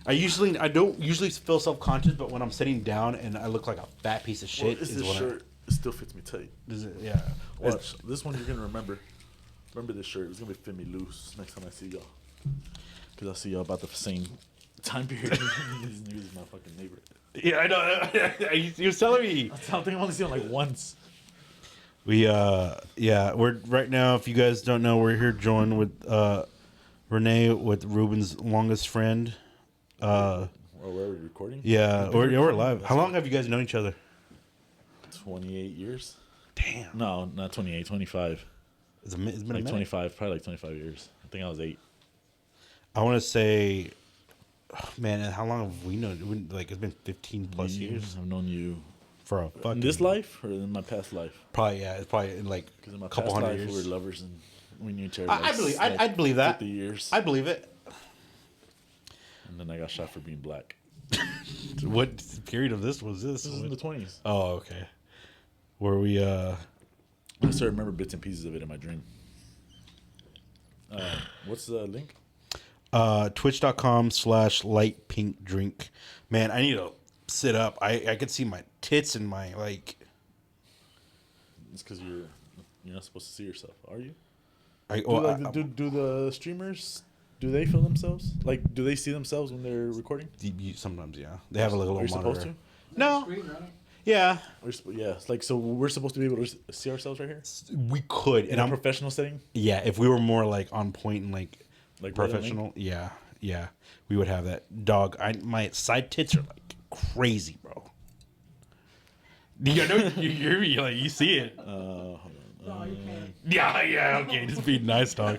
I don't usually feel self conscious, but when I'm sitting down and I look like a fat piece of shit, It's is this when shirt. It still fits me tight. Is it? Yeah. Watch this one. You're gonna remember. Remember this shirt. It's gonna be fit me loose next time I see y'all. Cause I see y'all about the same time period. These news is my fucking neighbor. Yeah, I know. You was telling me. I think I've only seen him like once. We're right now. If you guys don't know, we're here joined with Rene, with Ruben's longest friend. Or where are we recording? Yeah, we're live. How long have you guys known each other? 28 years. Damn. No, not 28. 25. It's been like a minute. 25. Probably like 25 years. I think I was 8. I want to say, man, how long have we known? Like it's been 15 plus years. I've known you For a fucking in this life or in my past life? Probably it's probably in like Because in my a couple past hundred life years. we were lovers and we knew each other. I'd believe that. 50 years. I believe it. And then I got shot for being black. What period of this was this? This is in the 20s. Oh, okay. Where we I still remember bits and pieces of it in my dream. What's the link? Twitch.com/light pink drink. Man, I need to sit up. I could see my tits and my like. It's because you're not supposed to see yourself, are you? Do the streamers, do they film themselves? Like, do they see themselves when they're recording? Sometimes, yeah. They have a little Are you monitor. supposed to? No. Screen, right? Yeah. Yeah. It's like, so we're supposed to be able to see ourselves right here? We could. In a professional setting? Yeah, if we were more like on point and like Red professional, yeah, we would have that. Dog, my side tits are like crazy, bro. You know, you like you see it. Hold on. No, you can't. Yeah, okay, just be nice, dog.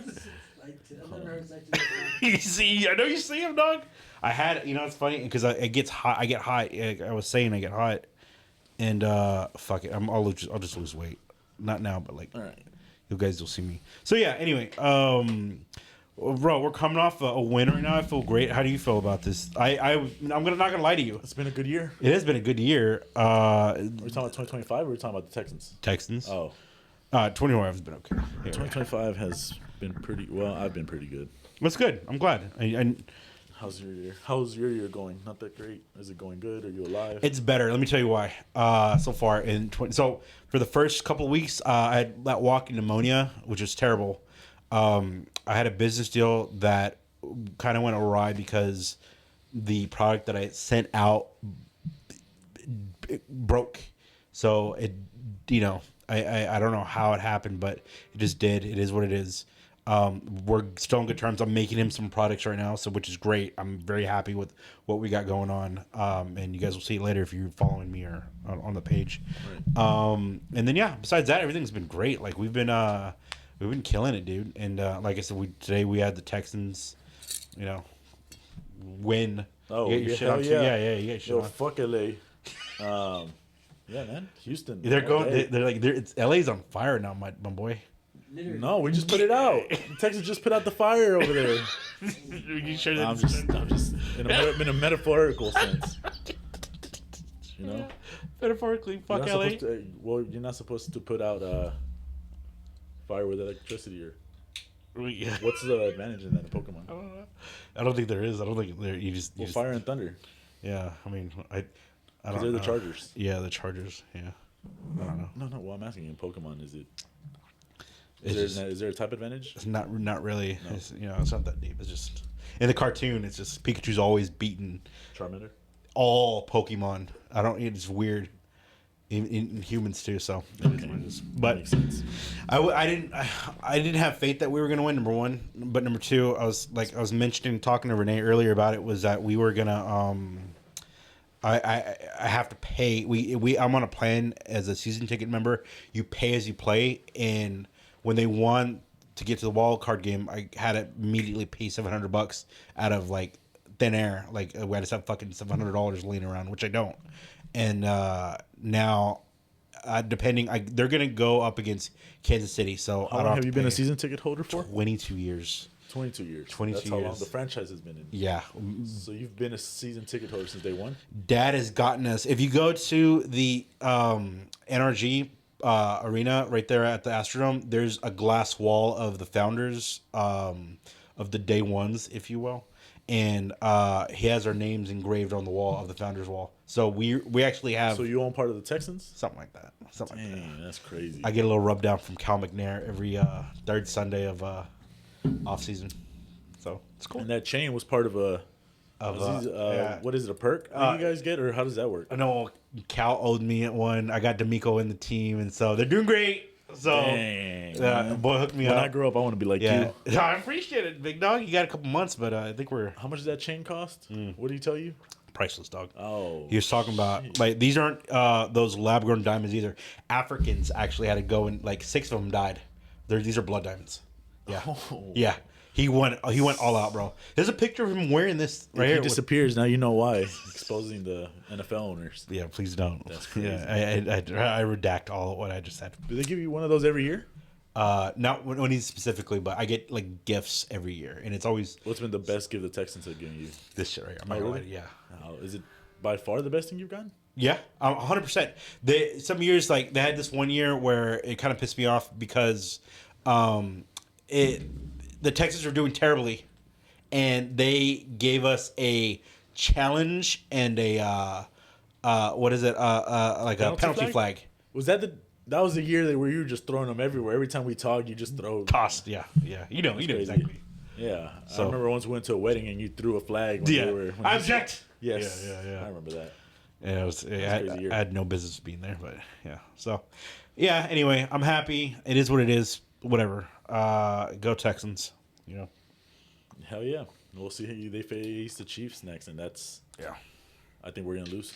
I've never heard sex like You see, I know you see him, dog. I had, it's funny because it gets hot. I get hot. I was saying I get hot, and fuck it, I'll just lose weight. Not now, but like, all right, you guys will see me. So yeah. Anyway, bro, we're coming off a win right now. I feel great. How do you feel about this? I'm not gonna lie to you. it's been a good year. It has been a good year. Are we talking about 2025 or are we talking about the Texans? Texans. Oh. 2025 has been okay. Yeah. 2025 has been pretty well. I've been pretty good. That's good. I'm glad. How's your year? How's your year going? Not that great. Is it going good? Are you alive? It's better. Let me tell you why. So far so for the first couple of weeks, I had that walking pneumonia, which is terrible. I had a business deal that kind of went awry because the product that I sent out broke. So it, I don't know how it happened, but it just did. It is what it is. We're still on good terms. I'm making him some products right now, which is great. I'm very happy with what we got going on. And you guys will see it later if you're following me or on the page. Right. And then besides that, everything's been great. Like we've been killing it, dude. And like I said, today we had the Texans, win. Oh, you get your shit on too. Yeah, you get your shit on. Fuck LA. Yeah, man, Houston. They're going. They're like, it's LA's on fire now, my boy. Literally. No, we just put it out. Texas just put out the fire over there. You sure that I'm just in a metaphorical sense. Metaphorically, fuck You're LA. You're not supposed to put out fire with electricity or. What's the advantage in that in Pokemon? I don't think there is. I don't think there. You just fire and thunder. Yeah, I mean, I don't. They're the Chargers. Yeah, the Chargers. Yeah, I don't know. No. Well, I'm asking you in Pokemon, is it? Is there a type advantage? It's not really. No. It's not that deep. It's just in the cartoon. It's just Pikachu's always beaten Charmander. All Pokemon. I don't. It's weird. In humans too, so Okay. But makes sense. I didn't have faith that we were gonna win. Number one, but number two, I was mentioning talking to Rene earlier about it, was that we were gonna I have to pay. I'm on a plan as a season ticket member. You pay as you play, and when they won to get to the wild card game, I had to immediately pay $700 out of like thin air. Like we had to have fucking $700 laying around, which I don't. And now, they're gonna go up against Kansas City. So How long have you been a season ticket holder for? 22 years. 22 years. 22 That's how long years. the franchise has been in. Yeah. So you've been a season ticket holder since day one? Dad has gotten us. If you go to the NRG arena right there at the Astrodome, there's a glass wall of the founders of the day ones, if you will. and he has our names engraved on the wall of the founders wall. So we actually have So you own part of the Texans? something like that. Something like that. Dang, that's crazy. I get a little rub down from Cal McNair every third Sunday of off season. So it's cool. And that chain was part of a. Yeah. What is it? A perk that you guys get, or how does that work? I know Cal owed me one. I got D'Amico in the team, and so they're doing great. So Dang, boy hooked me when up. I grow up, I want to be like Yeah, you. I appreciate it, big dog. You got a couple months, but I think we're How much does that chain cost? What did he tell you? priceless, dog. Oh, He was talking about like these aren't those lab grown diamonds either. Africans actually had to go and like 6 of them died. These are blood diamonds. Yeah, Oh. yeah. He went all out, bro. There's a picture of him wearing this right If here. he with- disappears, now you know why. Exposing the NFL owners. yeah, please don't. That's crazy. Yeah, I redact all of what I just said. Do they give you one of those every year? Not when he's specifically, but I get like gifts every year, and it's always What's been the best gift the Texans have given you? this shit right here. I'm not Oh, gonna really? lie, yeah. Is it by far the best thing you've gotten? Yeah, 100%. Some years like they had this one year where it kind of pissed me off because the Texans were doing terribly, and they gave us a challenge and a what is it like a penalty flag. Was that was the year where you were just throwing them everywhere? Every time we talked, you just throw. Tossed, yeah, you know crazy. exactly. Yeah, I So- remember once we went to a wedding and you threw a flag. When Yeah, they were, when I you- object. Yes, Yeah. I remember that. Yeah, it was. crazy year. I had no business being there, but yeah. So, yeah. Anyway, I'm happy. It is what it is. Whatever. Go Texans. You know. Hell yeah, we'll see who they face the Chiefs next, and that's. Yeah. I think we're gonna lose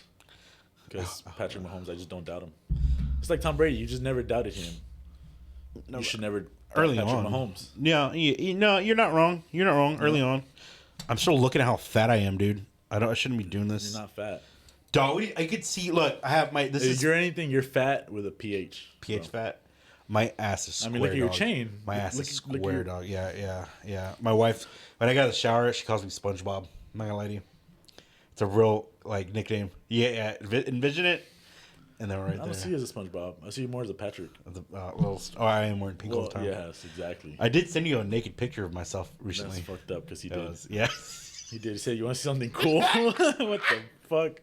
because Patrick Mahomes. I just don't doubt him. It's like Tom Brady. You just never doubted him. No, You should never doubt early Patrick on. Mahomes. Yeah. No, you're not wrong. You're not wrong. Early on. I'm still looking at how fat I am, dude. I shouldn't be doing this. You're not fat. Dog, I could see. Look, I have my. This If is you're anything, you're fat with a PH. pH So. fat. My ass is I square. mean, look at your dog. chain. My ass Look- is look at square, your- dog. Yeah. My wife, when I got out of the shower, she calls me SpongeBob. I'm not gonna lie to you. It's a real like nickname. Yeah. Envision it, and then right I don't there. see you as a SpongeBob. I see you more as a Patrick. I am wearing pink all Well, the time. yes, exactly. I did send you a naked picture of myself recently. That's fucked up because he That did. was- yeah. He did. He said, "You want to see something cool?" What the fuck?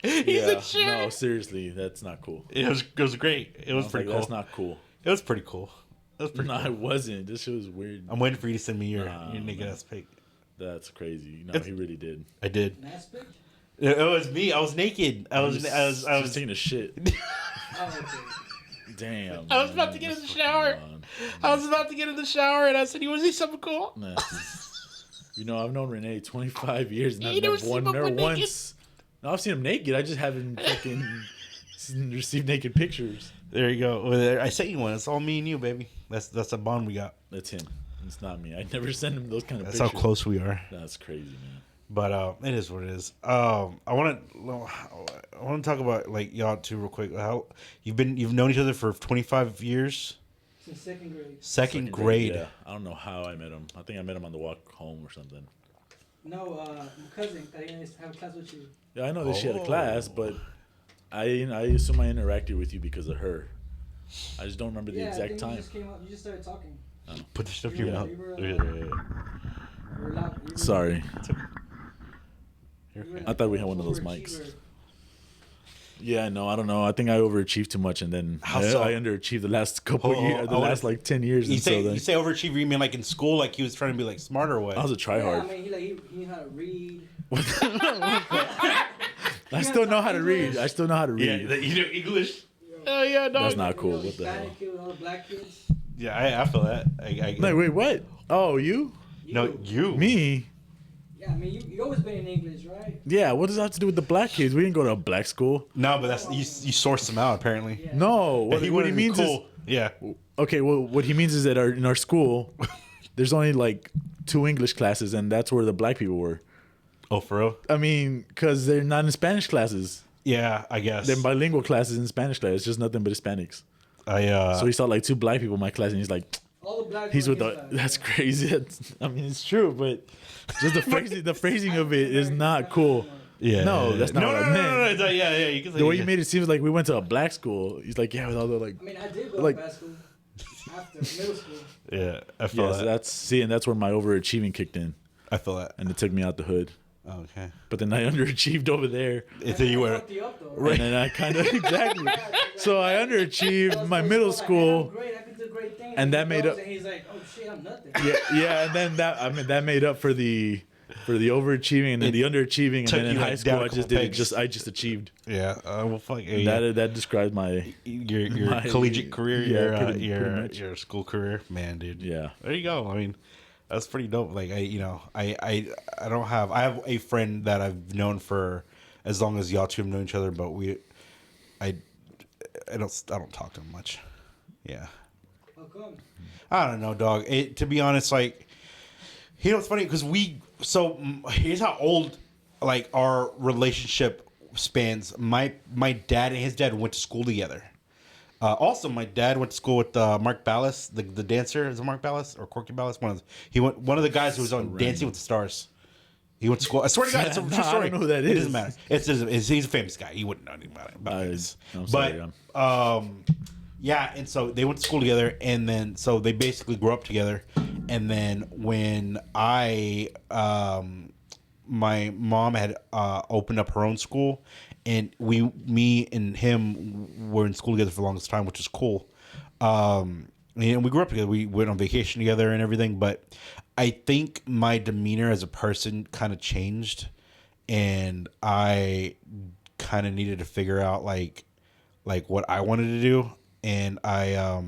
He's a shit. No, seriously, that's not cool. It was great. It was I pretty like, cool. That's not cool. It was pretty cool. It was pretty No, cool. it wasn't. This shit was weird. I'm waiting for you to send me your Nah, naked man. ass pic. That's crazy. No, It's- he really did. I did. Mass pitch? It was me. I was naked. I was just taking a shit. Oh, okay. Damn. I was man, about to get in the what's shower. fucking on? I was about to get in the shower, and I said, "You want to see something cool?" Nah. You know, I've known Renee 25 years, and You I've never never seen him never naked? once. No, I've seen him naked. I just haven't fucking received naked pictures. There you go. Well, I sent you one. It's all me and you, baby. That's a bond we got. That's him. It's not me. I never send him those kind of That's pictures. how close we are. That's crazy, man. But it is what it is. I want to talk about like y'all too real quick. How you've known each other for 25 years. Since second grade. Second grade. Yeah. I don't know how I met him. I think I met him on the walk home or something. No, my cousin, I used to have a class with you. Yeah, I know that she had a class, Oh. but I assume I interacted with you because of her. I just don't remember the Yeah, I exact think time. You just came up, you just started talking. Put the stuff in You your were- mouth. you were, Yeah. You were loud, you were- Sorry. you were I thought we had one of those overachiever. mics. Yeah, no, I don't know. I think I overachieved too much, and then How I so? underachieved the last couple Oh, years, the I last wanna- like 10 years. You And say so then you say overachiever. You mean like in school, like he was trying to be like smart or what? I was a Yeah, tryhard. I mean, he knew how to read. I still know how to read. I still know how to read. yeah, you know English. Oh yeah, no. That's not You cool. know, What the hell? Hispanic kid with all the black kids. Yeah, I feel that. Like, wait, what? Oh, you? No, you. Me? Yeah, I mean, you always been in English, right? Yeah. What does that have to do with the black kids? We didn't go to a black school. No, but that's you sourced them out apparently. Yeah. No. What he he wanted to be means cool. Yeah. is okay. Well, what he means is that in our school, there's only like 2 English classes, and that's where the black people were. Oh, for real? I mean, because they're not in Spanish classes. Yeah, I guess. They're bilingual classes in Spanish class. It's just nothing but Hispanics. So he saw like 2 black people in my class, and he's like, All the black he's with boys, the. That's crazy. I mean, it's true, but just the phrasing of it is not cool. Yeah. No, that's not no, what no, I no, meant. no, no, no, yeah. You can say The way you made it seems like we went to a black school. He's like, yeah, with all the like. I mean, I did go Like- to black school after middle school. Yeah, I feel Yeah, so that. that's where my overachieving kicked in. I feel that. and it took me out the hood. Okay. But then I underachieved over there. So you were Fucked you up, though, And then I kind of exactly. So I underachieved my middle school, Great, I could do great things. and that made up. And he's like, oh shit, I'm nothing. Yeah, and then that made up for the overachieving and then the underachieving, and took then in you, high like, school down a I just couple did it. pegs. I just achieved. Yeah. Well, fuck. Yeah. That describes my Your collegiate career, yeah, pretty much. your school career, man, dude. Yeah. There you go. I mean, that's pretty dope. Like I don't have. I have a friend that I've known for as long as y'all two have known each other, but I don't talk to him much. Yeah. How come? I don't know, dog. To be honest, like, you know, it's funny because here's how old, like, our relationship spans. My dad and his dad went to school together. Also, my dad went to school with Mark Ballas, the dancer. Is it Mark Ballas or Corky Ballas? One of the guys who was on Dancing with the Stars. He went to school. I swear to God, it's a true story. I don't know who that It is. doesn't matter. He's a famous guy. He wouldn't know anything about this. I'm sorry, Yeah, and so they went to school together, and then so they basically grew up together. And then when my mom had opened up her own school, and me and him were in school together for the longest time, which is cool. And we grew up together. We went on vacation together and everything. But I think my demeanor as a person kind of changed, and I kind of needed to figure out like what I wanted to do, and I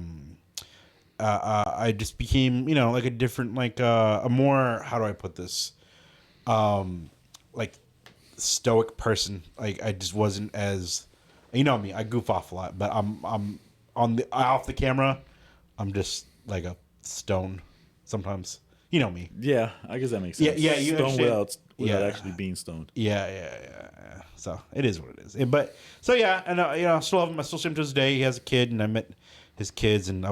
just became, you know, like a different, like a more, how do I put this, like stoic person. Like I just wasn't as, you know me, I goof off a lot, but I'm off the camera, I'm just like a stone sometimes. You know me. Yeah, I guess that makes sense. Yeah, you stone understand. without Yeah. actually being stoned. Yeah. So it is what it is. But so yeah, and you know, I still love him. I still see him to this day. He has a kid, and I met his kids, and I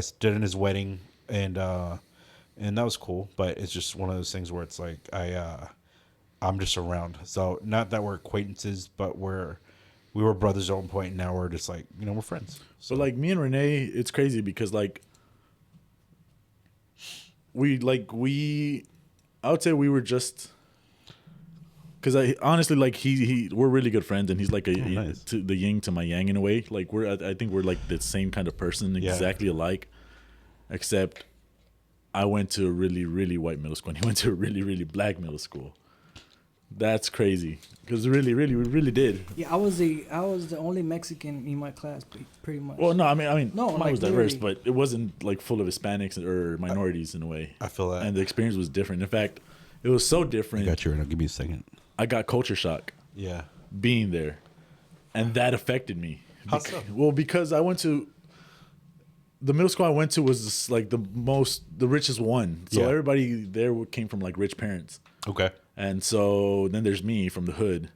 stood in his wedding, and that was cool. But it's just one of those things where it's like I'm just around. So not that we're acquaintances, but we were brothers at one point, and now we're just like, you know, we're friends. So like me and Rene, it's crazy because like I would say we were just, because I honestly, like we're really good friends, and he's like nice. to the yin to my yang in a way. Like I think we're like the same kind of person, exactly alike, except I went to a really, really white middle school, and he went to a really, really black middle school. That's crazy, because we really did. Yeah, I was the only Mexican in my class, pretty much. Well, no, I mean, No, mine like, was diverse, literally. but it wasn't like full of Hispanics or minorities in a way. I feel that. And the experience was different. In fact, it was so different. Got you. Right now. Give me a second. I got culture shock Yeah. being there, and that affected me. How so? Well, because I went to the middle school I went to was just, like the richest one. So Yeah. everybody there came from like rich parents, Okay. and so then there's me from the hood,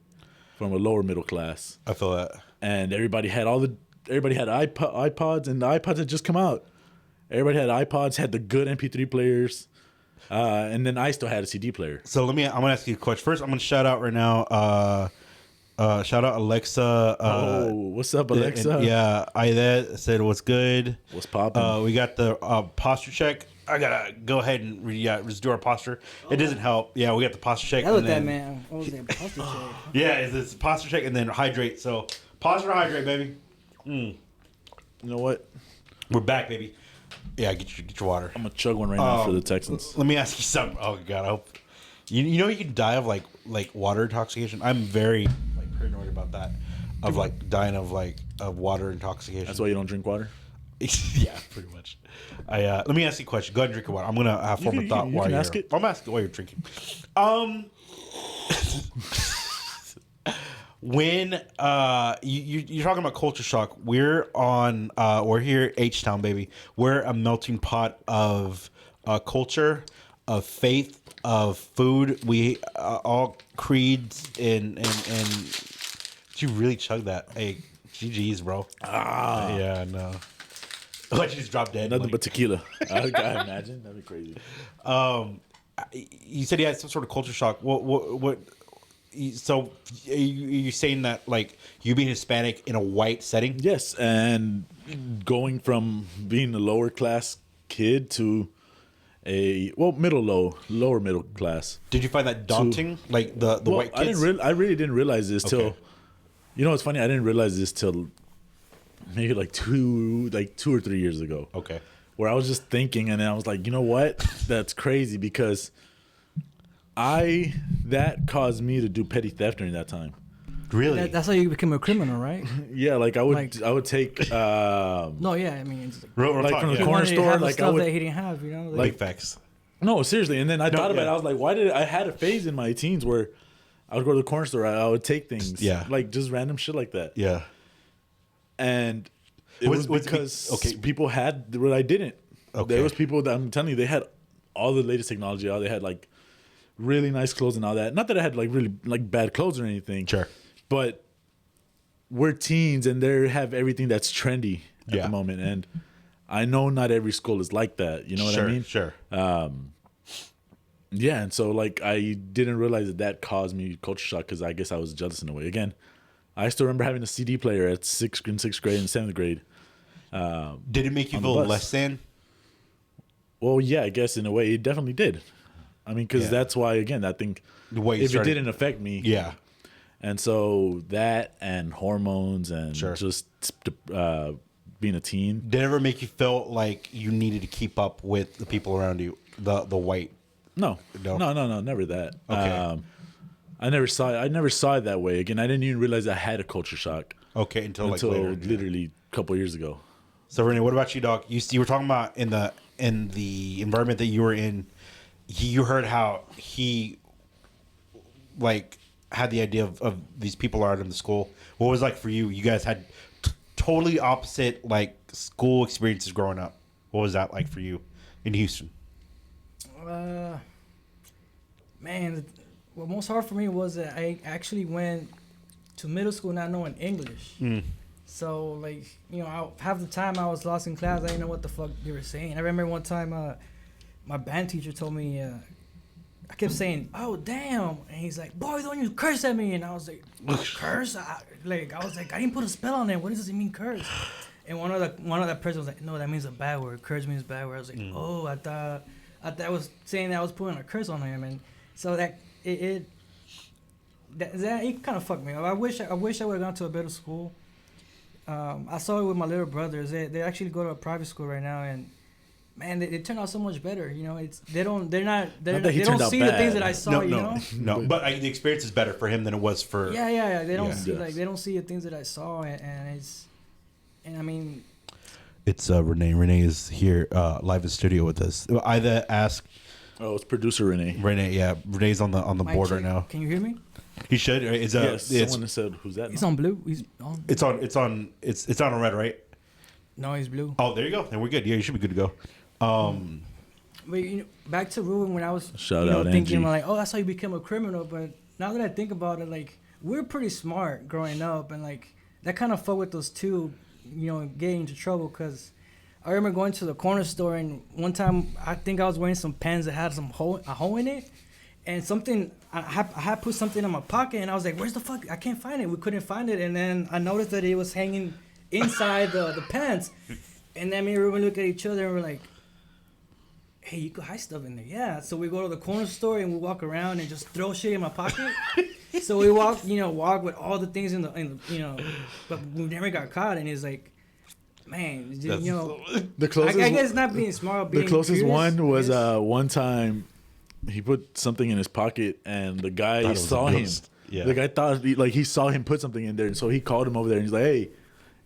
from a lower middle class. I feel that. And everybody had iPods, and the iPods had just come out. Everybody had iPods, had the good MP3 players, and then I still had a CD player. So I'm gonna ask you a question. First, I'm gonna shout out right now. Shout out Alexa. What's up, Alexa? Yeah, I said what's good. What's poppin'? We got the posture check. I gotta go ahead and just do our posture. It doesn't help. Yeah, we got the posture check. Hell and with that, then- man. What was that? Posture check. Yeah, it's posture check and then hydrate. So posture, hydrate, baby. You know what? We're back, baby. Yeah, get your water. I'm gonna chug one right now for the Texans. Let me ask you something. Oh God, I hope you know you can die of like water intoxication. I'm very like paranoid about that. Of like dying of water intoxication. That's why you don't drink water? Yeah, pretty much. Let me ask you a question. Go ahead and drink your water. I'm gonna have form a thought you while can you're. ask it. I'm asking while you're drinking. When you're talking about culture shock, we're here H Town, baby. We're a melting pot of culture, of faith, of food. We all creeds and did you really chug that? Hey, GG's, bro. Yeah, no. Like you just dropped dead. Nothing like, but tequila. I imagine that'd be crazy. you said you had some sort of culture shock. What? So you're saying that like you being Hispanic in a white setting? Yes, and going from being a lower class kid to lower middle class. Did you find that daunting? Like the white kids? I really didn't realize this till. You know what's funny? I didn't realize this till maybe like 2 or 3 years ago. Okay. Where I was just thinking, and then I was like, you know what? That's crazy because that caused me to do petty theft during that time. Really? That's how you become a criminal, right? Yeah, like I would take. No, yeah, I mean, it's like from the he corner wanted to store, have the like I stuff would. that he didn't have, you know. Like facts. No, seriously. And then I thought about it. yeah. I was like, why did I had a phase in my teens where I would go to the corner store, I would take things, Yeah. like just random shit like that. Yeah. And it was because people had what I didn't. Okay. There was people that I'm telling you, they had all the latest technology. They had like really nice clothes and all that. Not that I had like really like bad clothes or anything. Sure. But we're teens and they have everything that's trendy at the moment. And I know not every school is like that. You know what I mean? Sure. Yeah, and so like I didn't realize that caused me culture shock because I guess I was jealous in a way. Again, I still remember having a CD player at sixth grade and 7th grade. Did it make you feel less than? Well, yeah, I guess in a way it definitely did. I mean, because that's why, again, I think if it didn't affect me. Yeah. And so that and hormones and just being a teen. Did it ever make you feel like you needed to keep up with the people around you, the white? No, never that. Okay. I never saw it that way. Again, I didn't even realize I had a culture shock. Okay, until later. Literally a couple years ago. So Rene, what about you, dog? You were talking about in the environment that you were in. You heard how he like had the idea of these people around in the school. What was it like for you? You guys had totally opposite like school experiences growing up. What was that like for you in Houston? Man, what most hard for me was that I actually went to middle school not knowing English. So, like, you know, half the time I was lost in class. I didn't know what the fuck they were saying. I remember one time my band teacher told me, I kept saying, "Oh, damn." And he's like, "Boy, don't you curse at me." And I was like, "Curse?" I was like, I didn't put a spell on it. What does it mean, curse? And one of the person was like, "No, that means a bad word. Curse means bad word." I was like, "Oh, I thought I was saying that I was putting a curse on him." And so that it kind of fucked me up. I wish I would have gone to a better school. I saw it with my little brothers. They actually go to a private school right now, and man, they turn out so much better. You know, they don't see the things that I saw. No. But the experience is better for him than it was for. Yeah. They don't see they don't see the things that I saw, and I mean. It's Rene. Rene is here live in studio with us. I asked. Oh, it's producer Rene. Rene, yeah, Rene's on the board right now. Can you hear me? He should. Yes. Someone said, "Who's that?" He's on blue. He's on. It's on red, right? No, he's blue. Oh, there you go. Then we're good. Yeah, you should be good to go. But back to Ruben when I was out, thinking Angie. like, oh, that's how you become a criminal. But now that I think about it, like we're pretty smart growing up, and like that kind of fucked with us too. Getting into trouble because I remember going to the corner store and one time I think I was wearing some pants that had a hole in it, and something I had put something in my pocket and I was like, where's the fuck? I can't find it. We couldn't find it, and then I noticed that it was hanging inside the pants, and then me and Ruben look at each other and we're like, hey, you could hide stuff in there. Yeah. So we go to the corner store and we walk around and just throw shit in my pocket. So we walk with all the things in the but we never got caught. And it's like, man, the closest. I guess not being smart. Being the closest curious, one was one time he put something in his pocket and the guy saw him. Yeah. The guy thought he saw him put something in there, and so he called him over there and he's like, hey,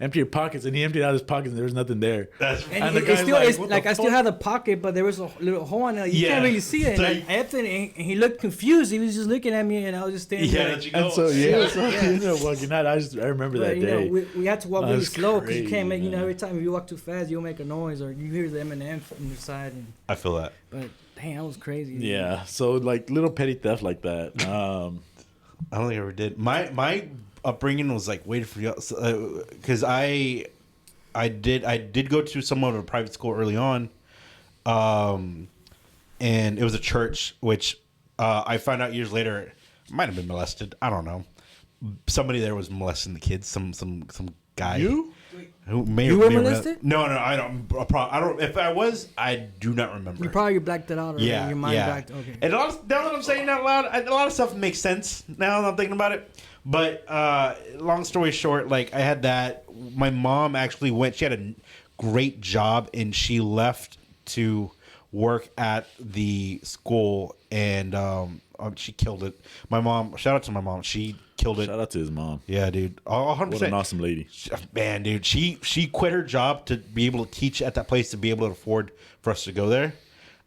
empty your pockets. And he emptied out his pockets and there was nothing there. And the guy's like I still had the pocket, but there was a little hole in it. You can't really see it. And I emptied it and he looked confused. He was just looking at me and I was just standing there. And so walking out, I remember that day. We had to walk really slow because you can't make, every time if you walk too fast, you'll make a noise or you hear the M&M from the side. And, I feel that. But dang, that was crazy. Yeah. So like little petty theft like that. I don't think I ever did. My upbringing was like waiting for you because I did go to somewhat of a private school early on, and it was a church which I found out years later might have been molested. I don't know. Somebody there was molesting the kids. Some guy. You? Who may You or were may not- molested? No, I don't. I don't. If I was, I do not remember. You probably blacked it out. Or Yeah, your mind yeah. blacked. Okay. And now that I'm saying that loud, a lot of stuff makes sense now that I'm thinking about it. But long story short, like I had that. My mom actually went. She had a great job, and she left to work at the school, and she killed it. My mom. Shout out to my mom. She killed it. Shout out to his mom. Yeah, dude. 100%. What an awesome lady. Man, dude, she quit her job to be able to teach at that place to be able to afford for us to go there.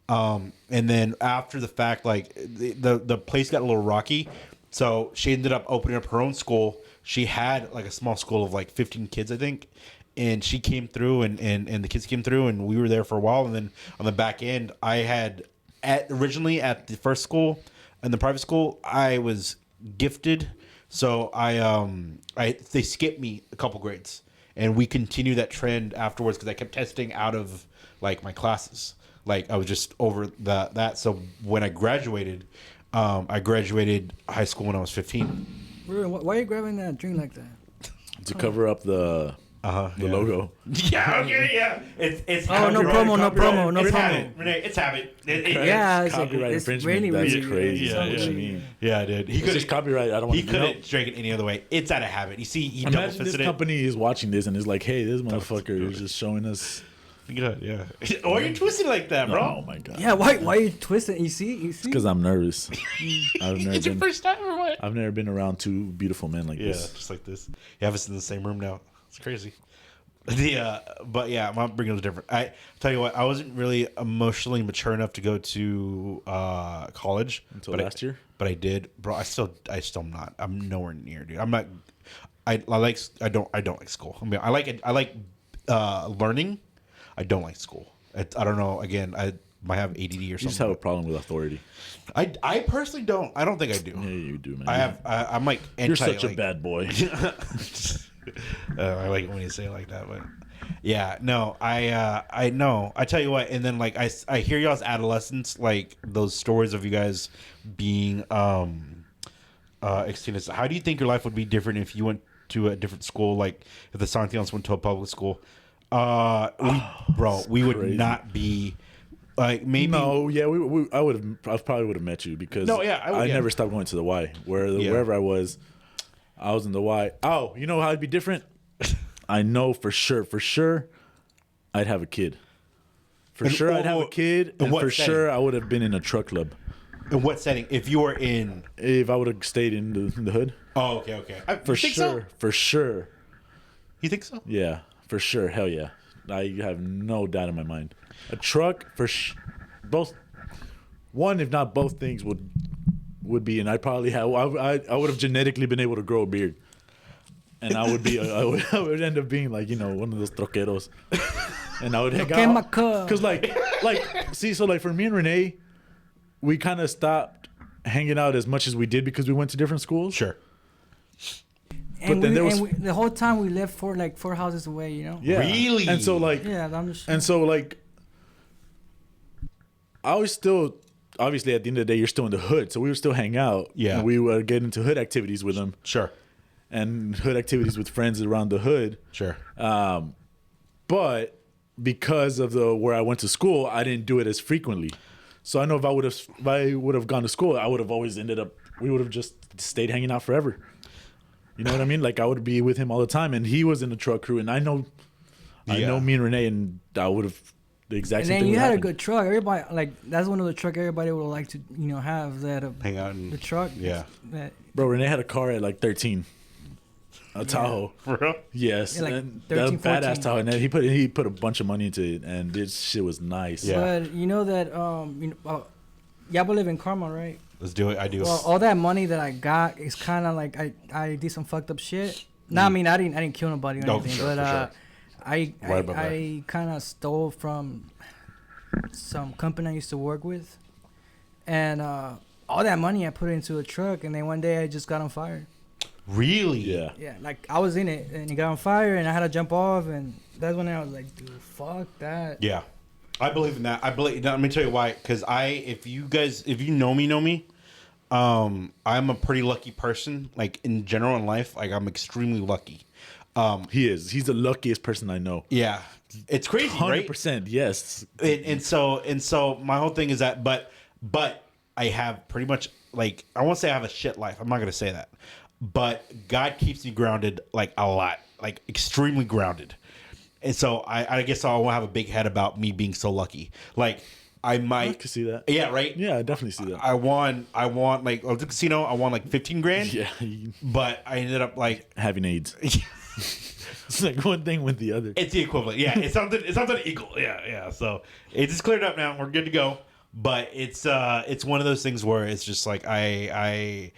And then after the fact, like the place got a little rocky, so she ended up opening up her own school. She had like a small school of like 15 kids, I think, and she came through, and the kids came through, and we were there for a while. And then on the back end, I had originally at the first school, in the private school, I was gifted. So they skipped me a couple grades, and we continued that trend afterwards because I kept testing out of like my classes. Like I was just over that. So when I graduated high school when I was 15. Why are you grabbing that drink like that? To cover up the logo. Yeah, okay, yeah. It's Oh, no promo, no promo, no it's promo. Habit, Renee. It's habit. Yeah, it's like, Copyright it's infringement. really, That's really crazy. Yeah, What yeah. you mean? Yeah, dude. It's just copyright. I don't want He to couldn't drink it any other way. It's out of habit. You see, he double Imagine this fisted it. company is watching this and is like, hey, this motherfucker is just showing us. Good, yeah. Why are you twisting like that, bro? Oh my god. Yeah, why are you twisting? You see? Because I'm nervous. It's your first time or what? I've never been around two beautiful men like Yeah, this. just like this. You have us in the same room now. It's crazy. But yeah, my upbringing was different. I tell you what, I wasn't really emotionally mature enough to go to college Until last year? But I did, bro. I still am not. I'm nowhere near, dude. I'm not. I don't like school. I mean, I like learning. I don't like school. I don't know. Again, I might have ADD or something. You just have a problem with authority. I personally don't. I don't think I do. Yeah, you do, man. I'm like anti. You're such a like- bad boy. I like it when you say it like that, but yeah, no, I know. I tell you what, and then like I hear y'all's adolescence, like those stories of you guys being extended. How do you think your life would be different if you went to a different school? Like if the Santianos went to a public school, we would crazy. not be. Like maybe No, yeah, I probably would have met you because No, yeah, I would, yeah. never stopped going to the Y. Yeah. Wherever I was in the Y. Oh, you know how it'd be different? I know for sure, I'd have a kid. For sure, I'd have a kid, and what for setting? sure, I would have been in a truck club. in what setting? If you were in, If I would have stayed in the hood, okay, for you think sure, so? for sure, You think so? yeah, for sure, hell yeah, I have no doubt in my mind. A truck both, one if not both things would be, and I probably have. I would have genetically been able to grow a beard, and I would be. I would end up being like one of those troqueros, and I would hang out. Because like see, so like for me and Rene, we kind was hanging out as much as we did because we went to different schools. Sure. And, then there was- the whole time we lived like 4 houses away, you know? Yeah. Really? And so like Yeah, I'm just. and so like I was still obviously at the end of the day you're still in the hood, so we would still hang out. Yeah. And we would get into hood activities with them Sure. and hood activities with friends around the hood. Sure. But because of where I went to school, I didn't do it as frequently. So I know if I would have gone to school, I would have always we would have just stayed hanging out forever. You know what I mean? Like I would be with him all the time, and he was in the truck crew, and I know me and Rene, and I would have the exact And same then thing. you would had a happen. good truck. Everybody that's one of the truck everybody would like to have that Hang out in the truck. Yeah. That, Bro, Rene had a car at like 13, a Tahoe. For real? Yes, Yeah, like and 13, that badass 14. Tahoe, and then he put a bunch of money into it, and this shit was nice. Yeah. But you know that y'all live in Carmel, right? Let's do it. I do. Well, all that money that I got is kind of like I did some fucked up shit. No, I mean I didn't kill nobody or No, anything, for but sure. I Right about I kind of stole from some company I used to work with, and all that money I put into a truck, and then one day I just got on fire. Really? Yeah. Yeah, like I was in it, and it got on fire, and I had to jump off, and that's when I was like, dude, fuck that. Yeah. I believe in that. Let me tell you why. Because if you know me, I'm a pretty lucky person. Like in general in life, like I'm extremely lucky. He is. He's the luckiest person I know. Yeah, it's crazy, right? 100%. Yes. And so my whole thing is that, but I have pretty much, like, I won't say I have a shit life. I'm not gonna say that, but God keeps me grounded, like, a lot, like extremely grounded. And so I guess I won't have a big head about me being so lucky. Like, I might. I can see that. Yeah, right. Yeah, I definitely see that. I won like, at the casino. I won like 15 grand. Yeah. But I ended up like Having AIDS. It's like one thing with the other. it's the equivalent. Yeah, it's something. It's something equal. Yeah, yeah. So it's just cleared up now. We're good to go. But it's one of those things where it's just like I'm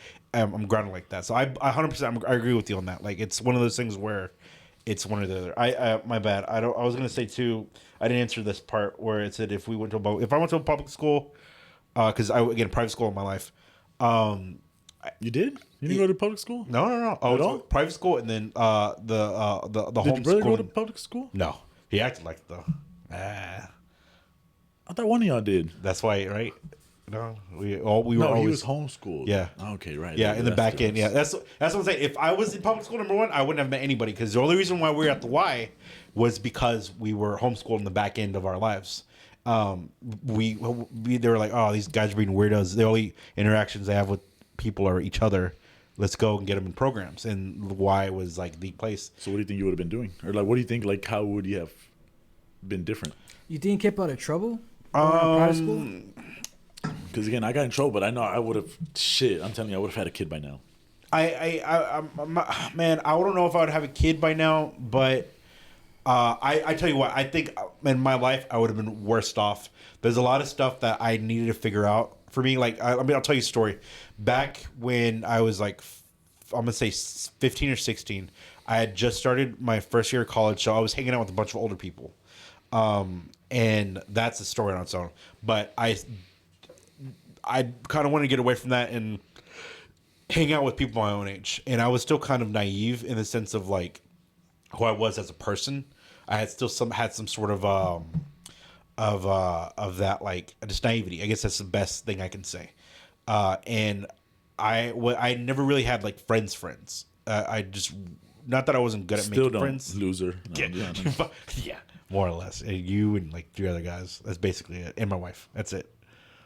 grounded like that. So I 100% I agree with you on that. Like, it's one of those things where it's one or the other. I my bad. I was gonna say too. I didn't answer this part where it said if I went to a public school, because I again private school in my life. You did? You didn't go to public school? No. I went all? to private school and then the Did home your brother school. go to public school? No, he acted like it though. I thought one of y'all did. That's why, right? No, we were No, he always was homeschooled. Yeah. Okay, right. Yeah, in the That's back end. different. Yeah, that's what I'm saying. If I was in public school, number one, I wouldn't have met anybody because the only reason why we were at the Y was because we were homeschooled in the back end of our lives. They were like, oh, these guys are being weirdos. The only interactions they have with people are each other. Let's go and get them in programs. And the Y was like the place. So what do you think you would have been doing? Or like, what do you think, like, how would you have been different? You think you kept out of trouble? Going to private school? Because again, I got in trouble, but I know I would have. Shit, I'm telling you, I would have had a kid by now. Man, I don't know if I would have a kid by now, but I tell you what, I think in my life I would have been worse off. There's a lot of stuff that I needed to figure out for me. Like, I'll tell you a story. Back when I was like, I'm gonna say 15 or 16, I had just started my first year of college, so I was hanging out with a bunch of older people, and that's a story on its own. But I kind of wanted to get away from that and hang out with people my own age. And I was still kind of naive in the sense of like who I was as a person. I had still had some sort of that, like, just naivety. I guess that's the best thing I can say. And I never really had like friends. I just, not that I wasn't good at Still making don't, friends. loser. No, Yeah, more or less. And you and like 3 other guys. That's basically it. And my wife. That's it.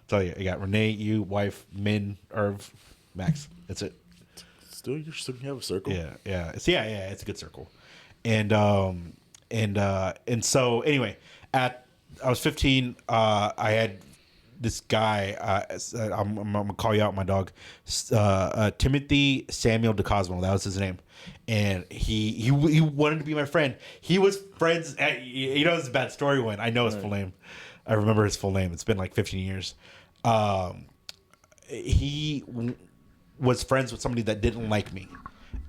Tell you, I got Rene, you, wife, Min, Irv, Max. That's it. Still, you have a circle. Yeah. It's a good circle. And so anyway, I was 15. I had this guy. I'm gonna call you out, my dog. Timothy Samuel DeCosmo. That was his name, and he wanted to be my friend. He was friends. It's a bad story when I know his full name. I remember his full name. It's been like 15 years. He was friends with somebody that didn't like me.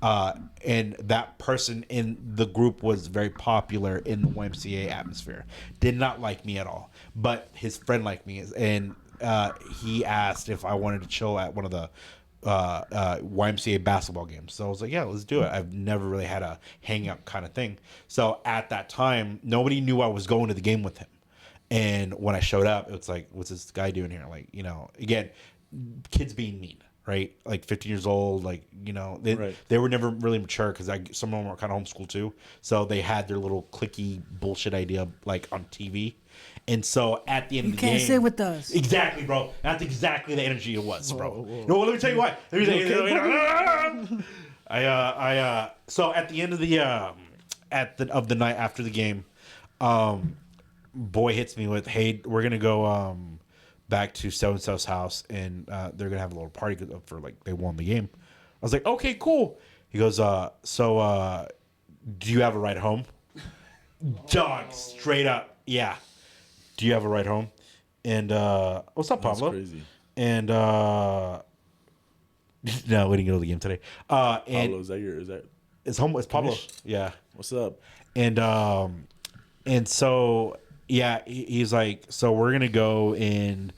And that person in the group was very popular in the YMCA atmosphere. Did not like me at all. But his friend liked me. And he asked if I wanted to chill at one of the YMCA basketball games. So I was like, yeah, let's do it. I've never really had a hang-up kind of thing. So at that time, nobody knew I was going to the game with him. And when I showed up, it was like, what's this guy doing here? Like, again, kids being mean, right? Like 15 years old, like, they were never really mature because some of them were kind of homeschooled too. So they had their little cliquey bullshit idea like on TV. And so at the end of the game, you can't sit with us. Exactly, bro. That's exactly the energy it was, bro. Whoa. No, let me tell you what. So at the end of the night after the game, boy hits me with, hey, we're gonna go back to so and so's house, and they're gonna have a little party for like they won the game. I was like, okay, cool. He goes, so do you have a ride home? Dog, straight up, yeah. Do you have a ride home? And what's up, Pablo? That's crazy. And no, we didn't go to the game today. And Pablo, is that? It's home. It's Pablo. Finish? Yeah. What's up? And so yeah, he's like, so we're gonna go and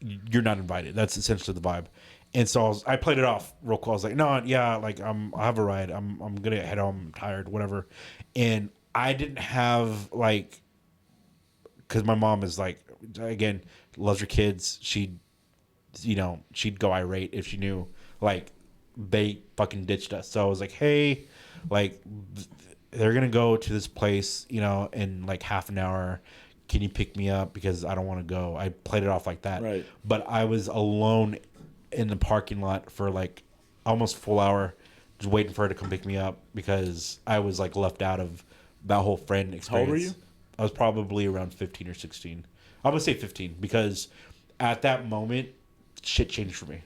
you're not invited. That's essentially the vibe. And so I played it off real cool. I was like, no, yeah, like I have a ride. I'm gonna head home. I'm tired, whatever. And I didn't have like, because my mom is like, again, loves her kids. She'd go irate if she knew like they fucking ditched us. So I was like, hey, like they're gonna go to this place, you know, in like half an hour. Can you pick me up because I don't want to go? I played it off like that. Right. But I was alone in the parking lot for like almost a full hour, just waiting for her to come pick me up because I was like left out of that whole friend experience. How old were you? I was probably around 15 or 16. I'm gonna say 15 because at that moment, shit changed for me.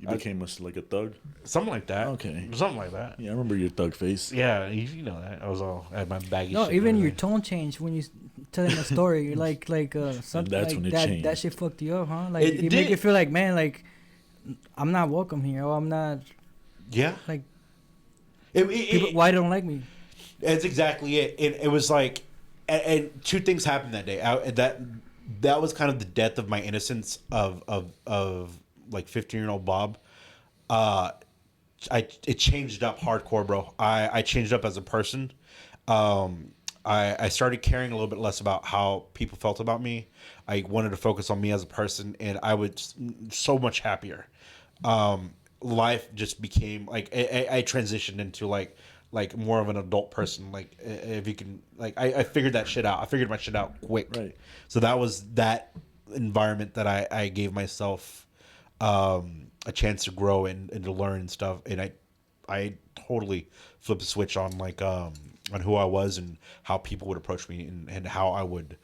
You became like a thug. Something like that. Okay. Something like that. Yeah, I remember your thug face. Yeah, you know that. I had my baggy No, shit. even and your everything. tone changed when you telling a story. You're like something that's like when it that. changed. That shit fucked you up, huh? Like It it did. made you feel like, man, like I'm not welcome here. Or I'm not Yeah. like It, people, why they don't like me? It's exactly it. It was like, and two things happened that day. That was kind of the death of my innocence of like 15-year-old Bob. It changed up hardcore, bro. I changed up as a person. I started caring a little bit less about how people felt about me. I wanted to focus on me as a person, and I was so much happier. Life just became like I transitioned into like more of an adult person. Like if you can, like I figured that shit out. I figured my shit out quick. Right. So that was that environment that I gave myself a chance to grow and to learn and stuff. And I totally flipped the switch on like on who I was and how people would approach me and how I would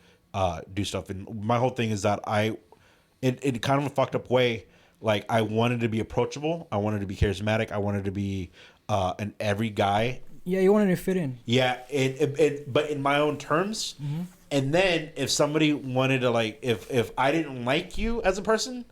do stuff. And my whole thing is that in kind of a fucked up way, like I wanted to be approachable. I wanted to be charismatic. I wanted to be an every guy. Yeah, you wanted to fit in. Yeah, but in my own terms. Mm-hmm. And then if somebody wanted to like, if I didn't like you as a person,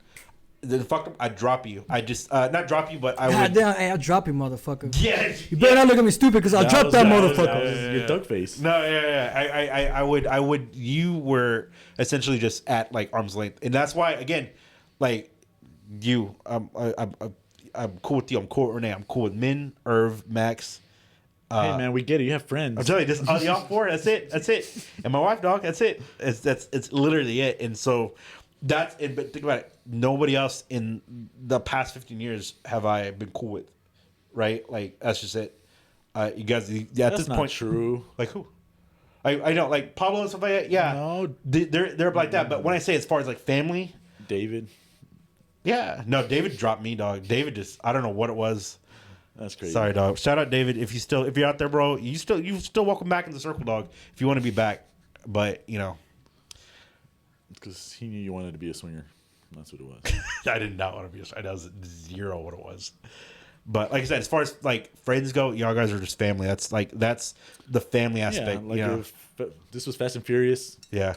then fuck up, I'd drop you. I just not drop you, but I God would. damn, hey, I'll drop you, motherfucker. Yeah, You better not look at me stupid because I'll drop that motherfucker. That was your thug face. No, yeah. I would. You were essentially just at like arm's length, and that's why again, like you, I'm cool with you. I'm cool with Rene. I'm cool with Min, Irv, Max. Hey man, we get it. You have friends. I'm telling you, just y'all four. That's it. And my wife, dog. That's it. It's literally it. And so that's it. But think about it. Nobody else in the past 15 years have I been cool with, right? Like that's just it. You guys, at That's this not point, true. like who? I know, like Pablo and stuff like that. Yeah, No. they're like that. But when I say as far as like family, David. yeah, no, David dropped me, dog. David just, I don't know what it was. That's crazy. Sorry, dog. Shout out, David. If you're out there, bro, you still welcome back in the circle, dog. If you want to be back, but you know, Because he knew you wanted to be a swinger. That's what it was. I did not want to be. I was zero what it was. But like I said, as far as like friends go, y'all guys are just family. That's the family aspect. Yeah, like you know? if this was Fast and Furious, Yeah.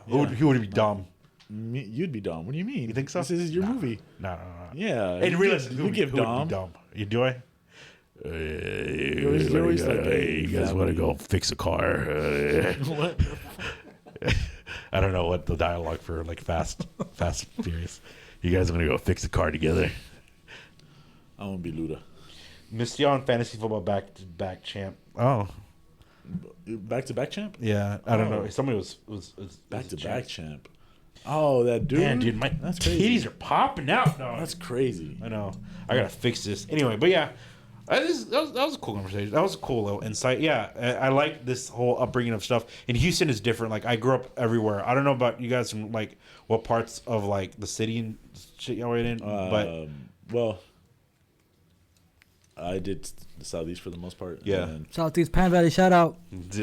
Who would be dumb? you'd be Dom. What do you mean? You think so? This is your movie. No. Yeah. And realistically, you give who would Dom. be dumb? You do I? You're always like, Hey, you guys want to go fix a car? What? I don't know what the dialogue for like Fast and Furious. You guys want to go fix a car together? I want to be Luda. Missed you on fantasy football back to back champ. Oh Back to back champ? yeah, I don't Oh. know. Somebody was Back to back champ. Oh, that dude. Man, dude, my That's crazy. titties are popping out, dog. That's crazy. I know. I gotta fix this anyway. But yeah, that was a cool conversation. That was a cool little insight. Yeah, I like this whole upbringing of stuff. And Houston is different. Like I grew up everywhere. I don't know about you guys from like what parts of like the city and shit y'all were in, but Well, I did the Southeast for the most part. Yeah. And Southeast Pan Valley, shout out.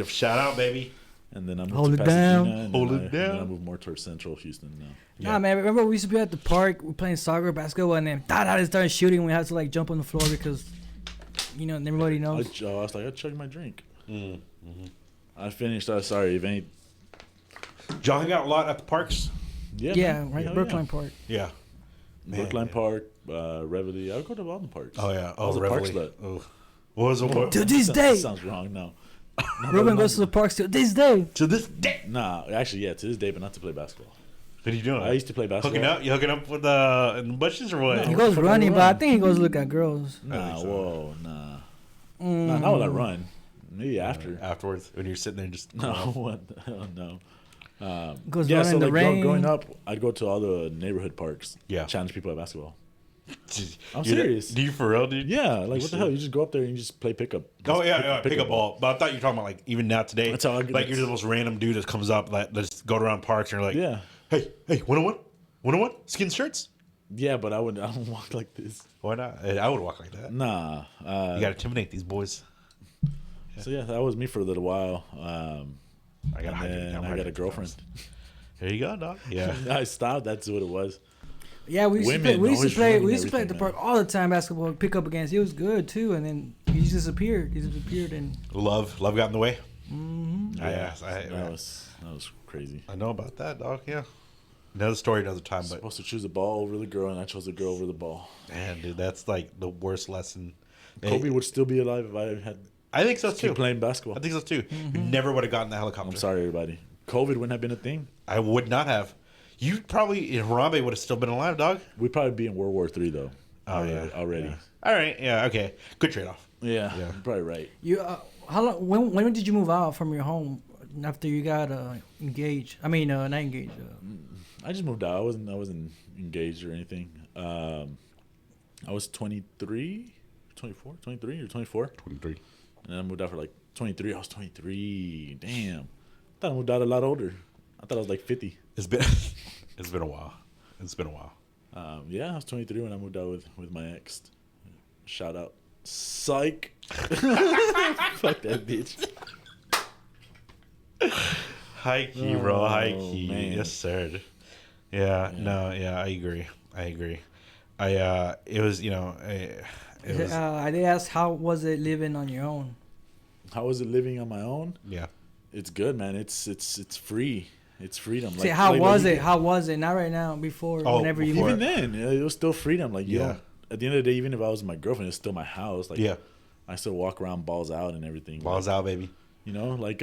shout out, baby. then I moved Hold to it down. Pasadena. And Hold then it And down. then I moved more towards Central Houston now. Yeah. Nah, man, remember we used to be at the park, we're playing soccer, basketball, and then they started shooting. We had to like jump on the floor because, everybody I knows. was like, I chugged my drink. Mm-hmm. I finished. Sorry, if any. Y'all hang out a lot at the parks. Yeah, man. right, Hell Brookline Park. Yeah. Man, Brookline man. Park, Reveille. I go to all the parks. Oh yeah. All Oh, the parks, Reveille. but Oh. What was it? To this day, sounds wrong. No. Ruben goes to the parks to this day. To this day. Nah, actually, yeah, to this day, but not to play basketball. What are you doing? I used to play basketball. hooking up. You hooking up with in the bushes or what? He goes fuck running, I but I run. think he goes look at girls. Nah, so. whoa, nah. Mm. Nah, not when I run. Maybe after. Afterwards, when you're sitting there just No, what the hell, no. Goes Yeah, running so in the like rain. growing up, I'd go to all the neighborhood parks. Yeah. Challenge people at basketball. I'm serious. Do you for real, dude? Yeah, like what the hell? You just go up there and you just play pickup. Oh yeah, pick a ball. But I thought you were talking about like even now today. That's how I like you're the most random dude that comes up that just go around parks and you're like, Yeah. hey, 101, skin shirts. Yeah, but I don't walk like this. Why not? I would walk like that. Nah. You gotta intimidate these boys. So yeah, that was me for a little while. I got I got a girlfriend. There you go, dog. Yeah. I stopped. That's what it was. Yeah, we used to Women play. We used to always play. ruining We used to play at the everything, park all the time. Basketball, pick up against. It was good too, and then he disappeared. He disappeared, and Love got in the way. Yeah, I that was crazy. know about that, dog. Yeah. Another story, another time. But Supposed to choose the ball over the girl, and I chose the girl over the ball. man, dude, that's like the worst lesson. Kobe would still be alive if I had I think so too. keep playing basketball. I think so too. We never would have gotten the helicopter. I'm sorry, everybody. COVID wouldn't have been a thing. I would not have. You probably Harambe would have still been alive, dog. We'd probably be in World War III though. Oh yeah, already. Yeah. All right, yeah, okay, good trade off. Yeah, Yeah. you're probably right. you. How long? When did you move out from your home after you got engaged? I mean, not engaged. I just moved out. I wasn't engaged or anything. I was 23, 24, 23 or 24. 23. And I moved out for like 23. I was 23. Damn. I thought I moved out a lot older. I thought I was like 50. It's been it's been a while. It's been a while. Yeah, I was 23 when I moved out with my ex. Shout out. Psych. Fuck that bitch. High key, bro. High Oh, key. man. Yes, sir. Yeah. No. Yeah. I agree. It was. It was. They asked how was it living on your own. How was it living on my own? Yeah. It's good, man. It's free. It's freedom. See, how was it? How was it? Not right now. Before, Oh, whenever you before. moved. Even then, it was still freedom. Like, you Yeah. don't, at the end of the day, even if I was with my girlfriend, it's still my house. Like, Yeah. I still walk around balls out and everything. Balls out, baby. You know, like,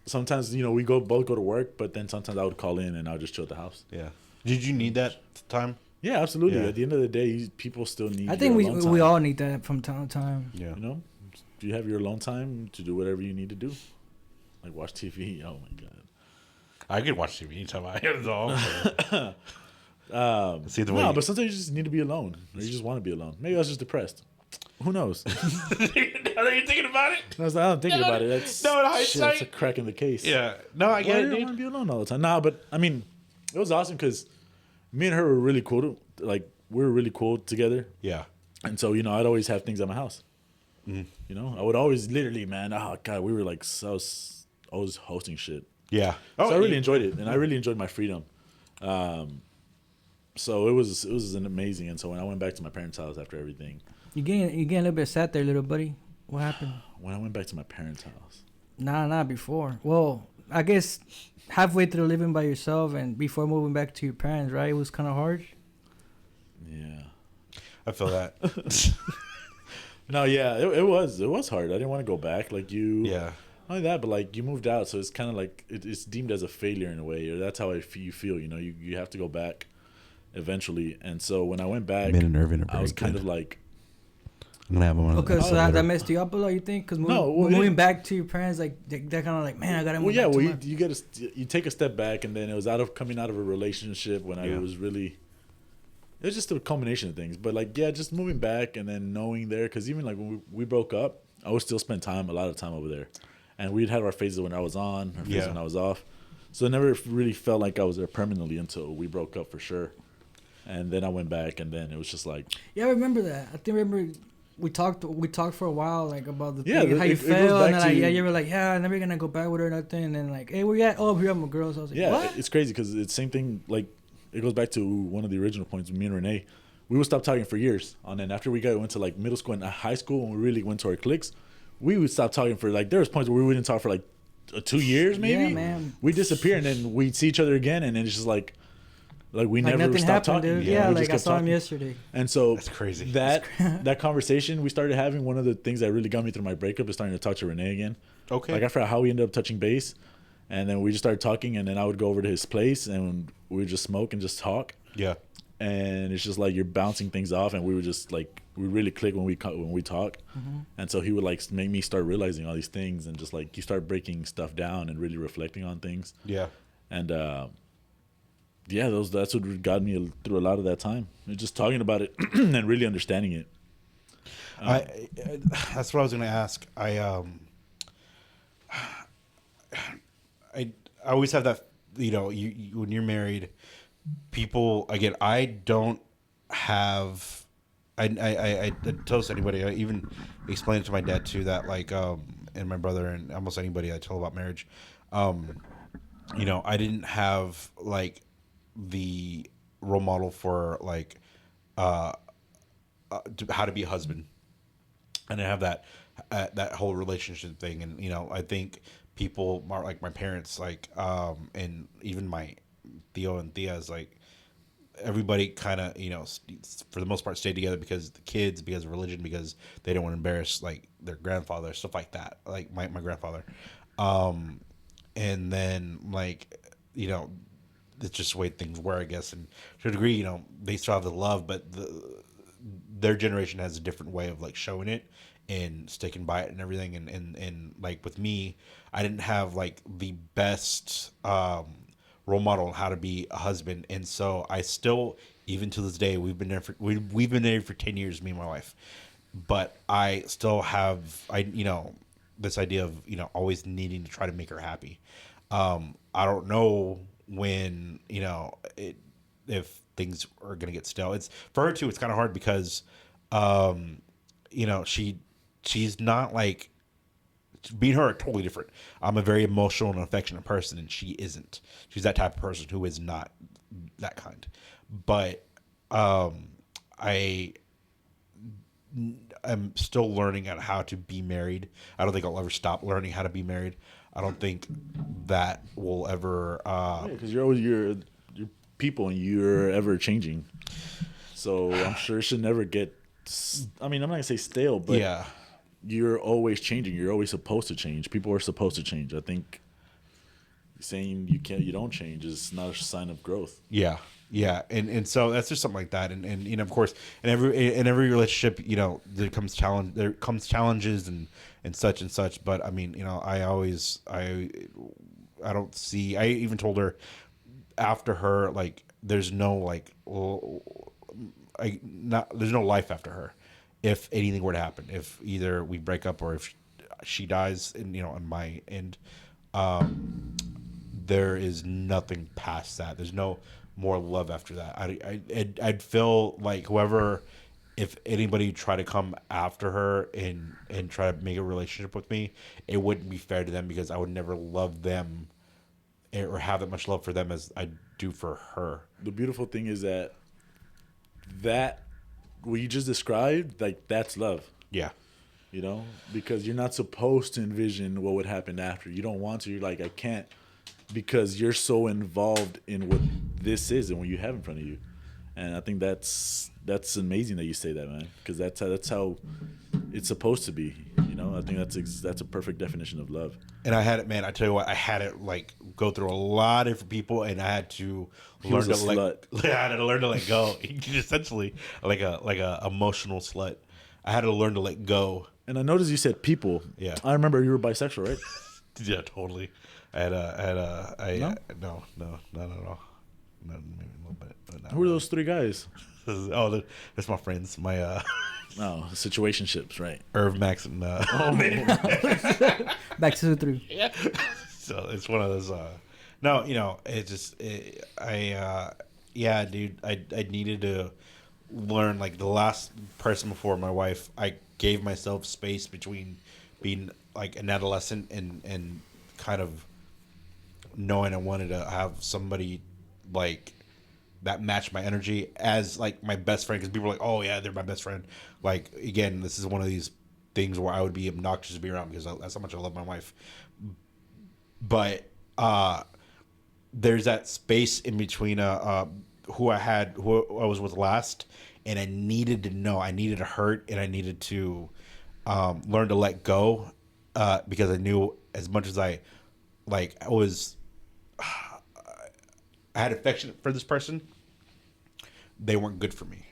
sometimes, we both go to work, but then sometimes I would call in and I would just chill at the house. Yeah. Did you need that time? Yeah, absolutely. Yeah. At the end of the day, people still need I think your we alone time, we all need that from time to time. Yeah. You know, you have your alone time to do whatever you need to do. Like watch TV. Oh, my God. I could watch TV anytime I had it all. See the way. No, but sometimes you just need to be alone. Or you just want to be alone. Maybe I was just depressed. Who knows? Are you thinking about it? I was like, I don't think about it. That's, No, in shit, that's a hindsight. crack in the case. Yeah. No, I Why get do it, you dude. want to be alone all the time? Nah, but I mean, it was awesome because me and her were really cool. Like, we were really cool together. Yeah. And so, I'd always have things at my house. I would always literally, man, oh, God, we were like, I was hosting shit. Yeah. So I really enjoyed it, and I really enjoyed my freedom. So it was an amazing. And so when I went back to my parents' house after everything, You getting a little bit sad there, little buddy. What happened? when I went back to my parents' house, Nah, before. Well, I guess halfway through living by yourself and before moving back to your parents, right? It was kind of hard. yeah. I feel that. No, yeah, it was hard. I didn't want to go back. Like you, Yeah. not only that, but like you moved out, so it's kind of like it's deemed as a failure in a way, or that's how you feel. You have to go back eventually. And so when I went back, Me and Irvin are I was very kind good. of like, I'm gonna have one. Okay, so that messed you up a lot, you think? Because No, well, moving back to your parents, like they're kind of like, man, I gotta move well, yeah, back well, to my-" you get you take a step back, and then it was coming out of a relationship when I Yeah. was really. It was just a combination of things, but like just moving back and then knowing there, because even like when we broke up, I would still spend a lot of time over there, and we'd have our phases when I was on, our phases Yeah. when I was off, so it never really felt like I was there permanently until we broke up for sure, and then I went back, and then it was just like Yeah, I remember that. I remember we talked for a while, like about the Yeah, thing, how you it goes felt, and back then to- you were like, yeah, I'm never gonna go back with her or nothing, and then like, hey, where you at? Oh, here I'm a girl. So I was like, yeah, what? it's crazy because it's same thing. Like it goes back to one of the original points. Me and Rene, we would stop talking for years, and then after we went to like middle school and high school, when we really went to our cliques, we would stop talking for like there was points where we wouldn't talk for like 2 years maybe. Yeah, man. We disappear and then we'd see each other again, and then it's just like we Like never nothing stopped happened, talking. dude. we Yeah, just like I kept saw him talking. yesterday. And so That's crazy. That conversation we started having, one of the things that really got me through my breakup is starting to talk to Rene again. Okay. Like I forgot how we ended up touching base, and then we just started talking, and then I would go over to his place and we would just smoke and just talk. Yeah. And it's just like you're bouncing things off, and we would just like we really click when we talk. And so he would like make me start realizing all these things, and just like you start breaking stuff down and really reflecting on things. Yeah. And yeah, that's what got me through a lot of that time. Just talking about it and really understanding it. I that's what I was gonna ask. I I always have that, you when you're married, people again. I don't have. I tell this to anybody. I even explain it to my dad too. That like and my brother and almost anybody I tell about marriage. Um, I didn't have like the role model for like uh, how to be a husband. I didn't have that whole relationship thing, and I think people like my parents, like and even my Theo and Thea is like everybody kind of for the most part stayed together because the kids, because of religion, because they don't want to embarrass like their grandfather, stuff like that, like my grandfather. And then like it's just the way things were, I guess, and to a degree, they still have the love, but their generation has a different way of like showing it and sticking by it and everything, and like with me, I didn't have like the best role model on how to be a husband, and so I still, even to this day, we've been there for 10 years, me and my wife, but I still have this idea of always needing to try to make her happy. I don't know when if things are gonna get stale. It's for her too. It's kind of hard because um, she's not like, me and her are totally different. I'm a very emotional and affectionate person, and she isn't. She's that type of person who is not that kind. But I am still learning at how to be married. I don't think I'll ever stop learning how to be married. I don't think that will ever. Because you're always your people and you're ever changing. So I'm sure it should never get. I mean, I'm not gonna say stale, but Yeah. you're always changing. You're always supposed to change. People are supposed to change. I think saying you don't change is not a sign of growth. Yeah, yeah, and so that's just something like that, and of course, in every relationship, there comes challenges and such and such. But I mean, I don't see. I even told her after her, like, there's no like, there's no life after her. If anything were to happen, if either we break up or if she dies, and on my end, there is nothing past that. There's no more love after that. I'd feel like whoever, if anybody tried to come after her and try to make a relationship with me, it wouldn't be fair to them because I would never love them or have that much love for them as I do for her. The beautiful thing is that what you just described, like, that's love. Yeah. Because you're not supposed to envision what would happen after. You don't want to. You're like, I can't, because you're so involved in what this is and what you have in front of you. And I think that's amazing that you say that, man, because that's how it's supposed to be. I think that's a perfect definition of love. And I had it, man. I tell you what, I had it like go through a lot of different people, and I had to learn to I had to learn to let go. Essentially, like a emotional slut. I had to learn to let go. And I noticed you said people. Yeah. I remember you were bisexual, right? Yeah, totally. No, not at all. Maybe a little bit. But not Who are those three guys? That's my friends. My situationships, right? Irv, Max, and Oh man. Back to the three. Yeah. So it's one of those. No, it just yeah, dude. I needed to learn, like, the last person before my wife. I gave myself space between being like an adolescent and kind of knowing I wanted to have somebody like that match my energy as like my best friend, because people are like, oh yeah, they're my best friend. Like, again, this is one of these things where I would be obnoxious to be around because that's how much I love my wife. But there's that space in between who I was with last, and I needed to know, I needed to hurt, and I needed to learn to let go, because I knew as much as I had affection for this person, they weren't good for me.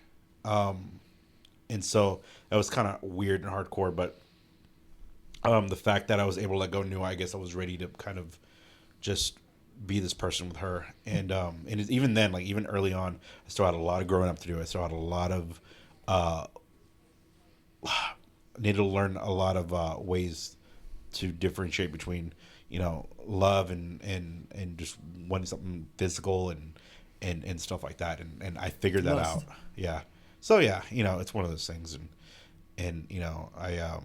And so that was kind of weird and hardcore, but the fact that I was able to let go, knew, I guess I was ready to kind of just be this person with her, and even then, like even early on, I still had a lot of growing up to do. I still had a lot of needed to learn a lot of ways to differentiate between love and just wanting something physical and stuff like that, and I figured that out. Yeah. So yeah, it's one of those things, and and I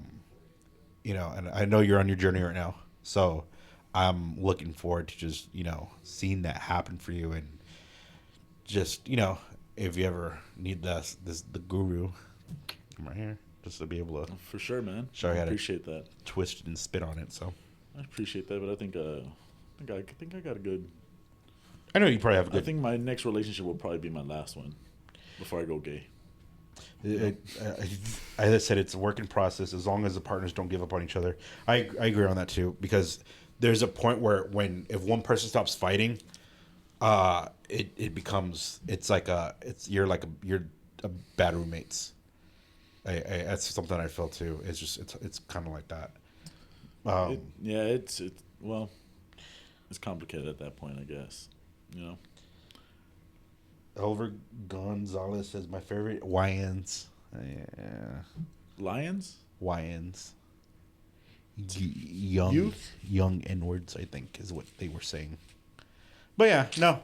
know you're on your journey right now, so I'm looking forward to just seeing that happen for you, and just if you ever need the guru, I'm right here just to be able to for sure, man. show you how to appreciate that, twist it and spit on it. So I appreciate that, but I think I got a good. I know you probably have a good. I think my next relationship will probably be my last one before I go gay. As I said, it's a work in process. As long as the partners don't give up on each other, I agree on that too. Because there's a point where if one person stops fighting, it becomes you're a bad roommates. That's something I feel too. It's kind of like that. It's complicated at that point, I guess. Oliver Gonzalez says my favorite YNs. Yeah. Lions? YNs. Young N-words, I think, is what they were saying. But yeah, no.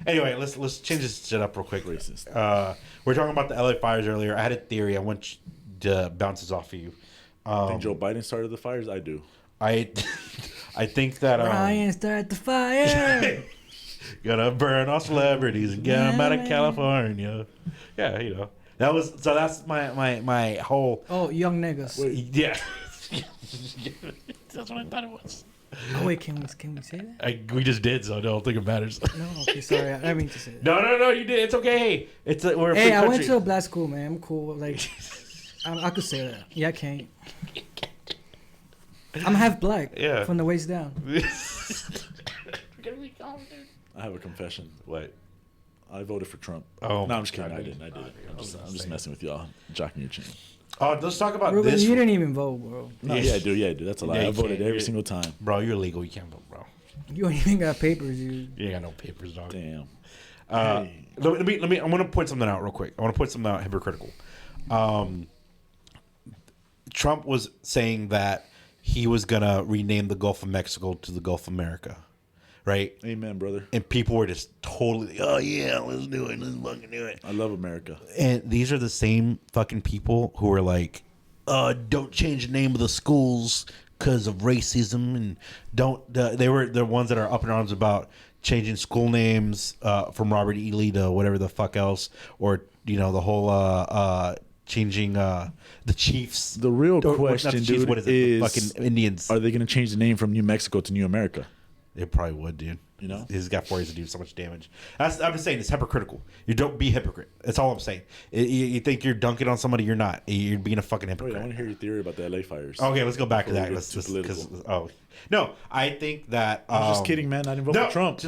Anyway, let's change this shit up real quick. Racist. We're talking about the LA fires earlier. I had a theory. I want to bounce this off of you. Think Joe Biden started the fires? I do. I think that Ryan started the fire. Gonna burn all celebrities and get them out of California. Yeah, that's my whole. Oh, young niggas. Yeah. That's what I thought it was. Oh wait, can we say that? We just did, so I don't think it matters. No, okay, sorry, I didn't mean to say that. No, you did. It's okay. We're a free Hey, I country. went to a black school, man. I'm cool. Like, I could say that. Yeah, I can't. I'm half black. Yeah. From the waist down. I have a confession. What? I voted for Trump. Oh, no, I'm just kidding. I didn't. I'm just messing with y'all, jocking your chain. Oh, let's talk about Ruben, this. you didn't even vote, bro. No, yeah, I do. That's a lie. Yeah, I you voted can't. every single time. Bro, you're legal. You can't vote, bro. You don't even got papers, dude. You ain't got no papers, dog. Damn. Let me. I want to point something out real quick. I want to point something out hypocritical. Trump was saying that he was gonna rename the Gulf of Mexico to the Gulf of America, right? Amen, brother. And people were just totally, oh yeah, let's do it, let's fucking do it. I love America. And these are the same fucking people who are like, don't change the name of the schools because of racism, and they were the ones that are up in arms about changing school names from Robert E. Lee to whatever the fuck else, or the whole changing the Chiefs. The real question, not the Chiefs, dude, what is it? The fucking Indians. Are they going to change the name from New Mexico to New America? They probably would, dude. He's got 4 years to do so much damage. I'm just saying it's hypocritical. You don't be hypocrite. That's all I'm saying. You think you're dunking on somebody, you're not. You're being a fucking hypocrite. Wait, I want to hear your theory about the LA fires. Okay, let's go back to that. Let's just No, I think that. I'm just kidding, man. I didn't vote for Trump.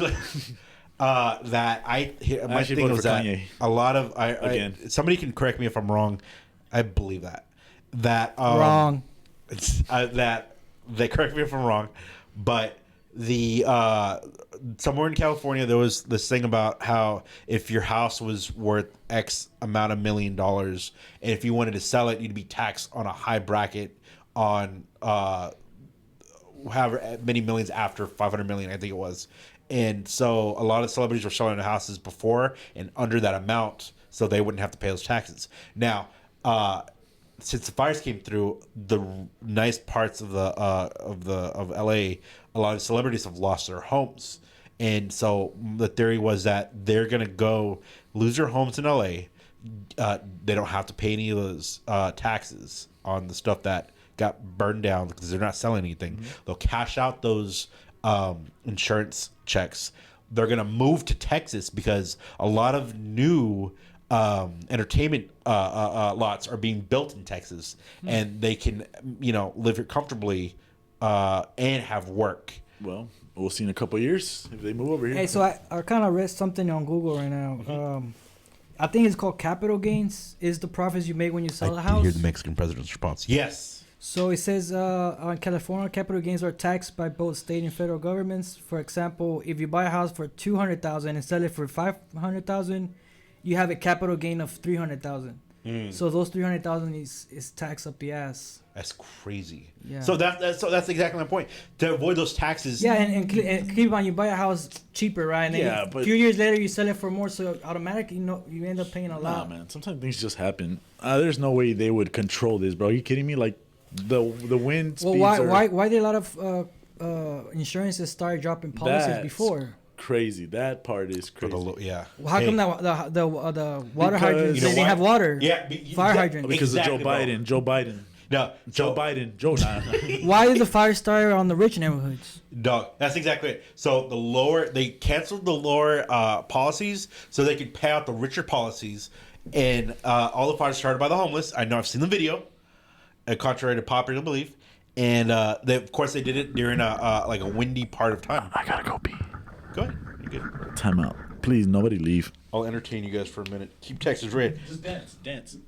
My thing was that Kanye. a lot of Again. somebody can correct me if I'm wrong. I believe that Wrong. that they correct me if I'm wrong, but the somewhere in California there was this thing about how if your house was worth X amount of $1 million, and if you wanted to sell it, you'd be taxed on a high bracket on however many millions after 500 million, I think it was. And so a lot of celebrities were selling their houses before and under that amount, so they wouldn't have to pay those taxes. Now, since the fires came through, the nice parts of LA, a lot of celebrities have lost their homes, and so the theory was that they're gonna go lose their homes in LA. They don't have to pay any of those taxes on the stuff that got burned down because they're not selling anything. Mm-hmm. They'll cash out those insurance checks. They're gonna move to Texas because a lot of new entertainment lots are being built in Texas, and they can live here comfortably and have work. Well, we'll see in a couple of years if they move over here. Hey, so I kind of read something on Google right now. Mm-hmm. I think it's called capital gains. Is the profits you make when you sell a house? Hear the Mexican president's response. Yes. So it says on California, capital gains are taxed by both state and federal governments. For example, if you buy a house for 200,000 and sell it for 500,000, you have a capital gain of 300,000. So those 300,000 is tax up the ass. That's crazy. Yeah. So that's exactly my point. To avoid those taxes. Yeah, and keep in mind, you buy a house cheaper, right? And then a few years later, you sell it for more, so automatically, you end up paying a lot. Nah, man. Sometimes things just happen. There's no way they would control this, bro. Are you kidding me? Like the wind speeds. Well, why did a lot of insurances start dropping policies before? Crazy. That part is crazy. Well, how come that the water hydrants they didn't have water? Yeah, fire hydrants. Because exactly, of Joe Biden. No, Joe Biden. Why did the fire start on the rich neighborhoods? Dog, that's exactly it. So they canceled the lower policies so they could pay out the richer policies, and all the fires started by the homeless. I know, I've seen the video, contrary to popular belief, and of course they did it during a windy part of time. I gotta go pee. Go ahead, you good? Time out, please. Nobody leave. I'll entertain you guys for a minute. Keep Texas red. Just dance.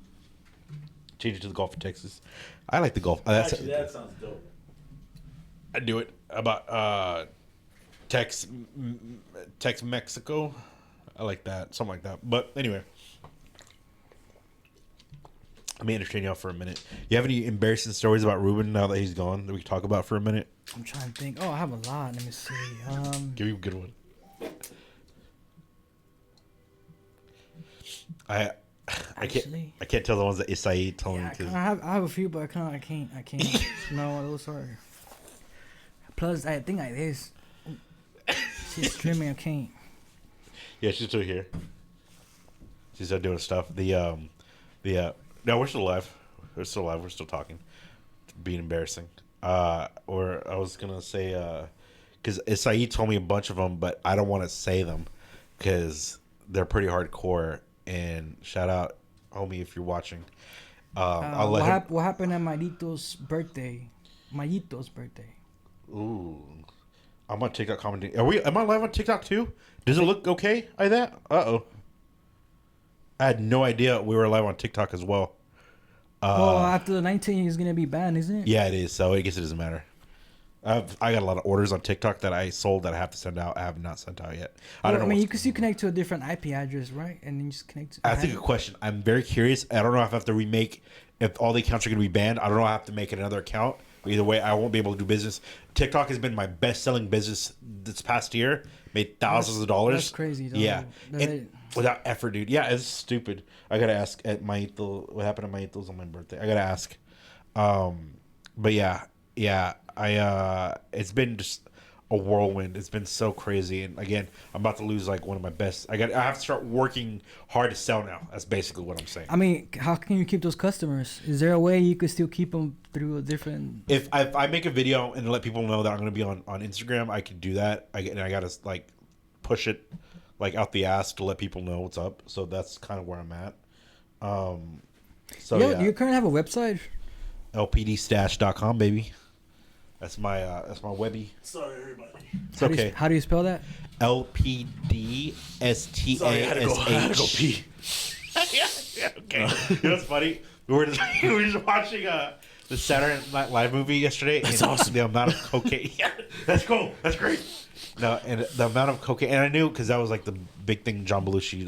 Change it to the Gulf of Texas. I like the Gulf. Actually, that sounds dope. I do it about Tex Mexico. I like that, something like that. But anyway, let me entertain y'all for a minute. You have any embarrassing stories about Ruben now that he's gone that we can talk about for a minute? I'm trying to think. Oh, I have a lot. Let me see. Give me a good one. I can't tell the ones that Isai told me to. I have a few, but I can't. No, those are. Plus, I think like this. She's streaming. I can't. Yeah, she's still here. She's still doing stuff. No, we're still alive. We're still alive. We're still talking. Being embarrassing. Or I was gonna say, because Isai told me a bunch of them, but I don't want to say them because they're pretty hardcore. And shout out, homie, if you're watching. What happened at Mayito's birthday? Ooh, I'm on TikTok commenting. Am I live on TikTok too? Does it look okay like that? Uh-oh. I had no idea we were live on TikTok as well. Well, after the 19, he's gonna be banned, isn't it? Yeah, it is. So I guess it doesn't matter. I got a lot of orders on TikTok that I sold that I have to send out. I have not sent out yet. I don't know. I mean, you can still connect to a different IP address, right? And then you just connect to. That's a good question. I'm very curious. I don't know if I have to remake. If all the accounts are going to be banned, I don't know. I have to make another account. Either way, I won't be able to do business. TikTok has been my best-selling business this past year. Made thousands of dollars. That's crazy. Though. Yeah, without effort, dude. Yeah, it's stupid. I gotta ask at Maito what happened to Maito's on my birthday. I gotta ask. But yeah. It's been just a whirlwind. It's been so crazy, and again, I'm about to lose like one of my best. I have to start working hard to sell now. That's basically what I'm saying. I mean, how can you keep those customers? Is there a way you could still keep them through a different? If I make a video and let people know that I'm going to be on Instagram, I can do that. I gotta like push it like out the ass to let people know what's up. So that's kind of where I'm at. Do you currently have a website? lpdstash.com, baby. That's my webby. Sorry, everybody. It's okay. How do you spell that? LPDSTASH. Sorry, I had to go pee. yeah, okay. You know what's funny? We were just watching the Saturday Night Live movie yesterday. That's and awesome. The amount of cocaine. Yeah, that's cool. That's great. No, and the amount of cocaine, and I knew because that was like the big thing. John Belushi,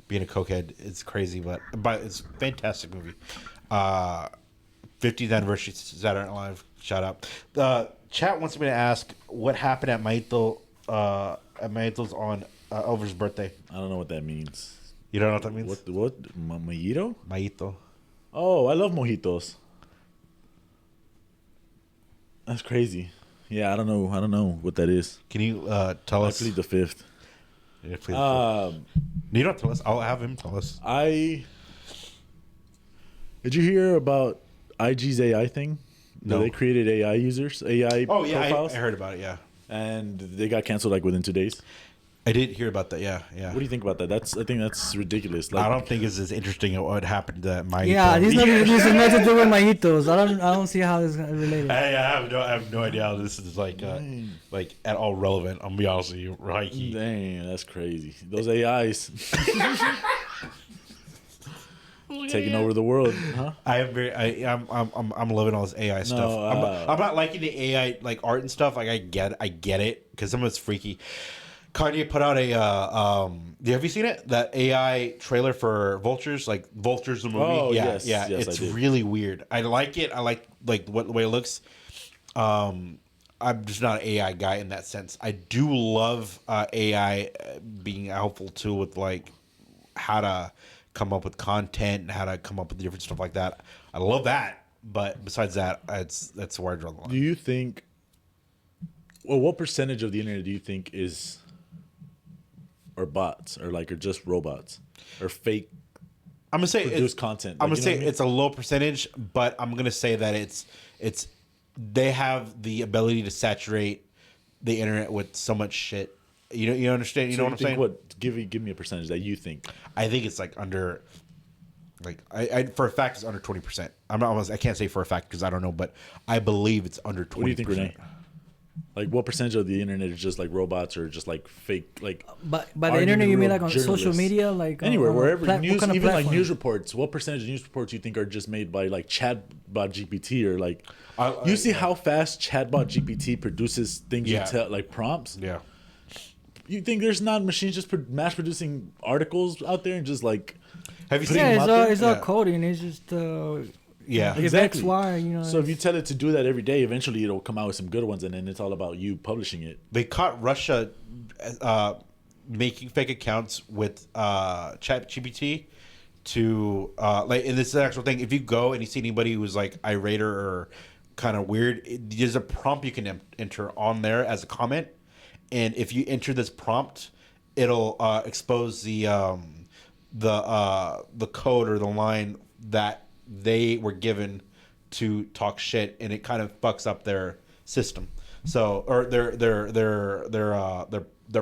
being a cokehead, it's crazy, but it's a fantastic movie. 50th anniversary Saturday Night Live. Shout out. The chat wants me to ask what happened at Maito's on Elver's birthday. I don't know what that means. You don't know what that means? What? Mojito? Maito. Oh, I love mojitos. That's crazy. Yeah, I don't know what that is. Can you tell us? I plead the fifth. Yeah, plead the fifth. You don't tell us. I'll have him tell us. Did you hear about IG's AI thing? No. They created AI users, AI profiles. I heard about it, yeah. And they got canceled like within 2 days. I did hear about that, yeah. What do you think about that? I think that's ridiculous. I don't think it's as interesting as what happened to Maito. Yeah, this is nothing to do with Mojitos. I don't see how this is related. I have no idea how this is like at all relevant. I'm gonna be honest with you, right? Dang, that's crazy. Those AIs. taking over the world, huh? I'm loving all this AI stuff. I'm not liking the AI like art and stuff. Like I get it because some of it's freaky. Kanye put out a have you seen it? That AI trailer for Vultures, like Vultures the movie. Oh, yeah, yes, yeah. yes, It's I did. really weird. I like it. I like what the way it looks. I'm just not an AI guy in that sense. I do love AI being a helpful tool with like how to come up with content and how to come up with different stuff like that. I love that, but besides that, that's where I draw the line. Do you think? Well, what percentage of the internet do you think is, or bots, or like, or just robots, or fake I'm gonna say produced content? I'm Like, gonna you know say what I mean? it's a low percentage, but I'm gonna say that it's they have the ability to saturate the internet with so much shit. You understand? You So know what I'm think saying? What? Give me a percentage that you think. I think it's like under, like I for a fact it's under 20%. I can't say for a fact because I don't know, but I believe it's under 20%. What do you think, Rene? Like, what percentage of the internet is just like robots or just like fake, like? By the argument internet, you mean like on journalists? social media, like Anywhere, wherever, what news, kind of even like platform? news reports. What percentage of news reports you think are just made by like chatbot GPT or like? I- You see yeah. how fast chatbot GPT produces things Yeah. you tell, like prompts. Yeah. You think there's not machines just mass producing articles out there and just like? Have you seen? Yeah, them it's out all there? it's all Yeah. coding. It's just Yeah. if Exactly. X, Y, you know. So if you tell it to do that every day, eventually it'll come out with some good ones, and then it's all about you publishing it. They caught Russia making fake accounts with ChatGPT to like, and this is the actual thing. If you go and you see anybody who's like irate or kind of weird, there's a prompt you can enter on there as a comment, and if you enter this prompt, it'll expose the code or the line that they were given to talk shit, and it kind of fucks up their system. So, or their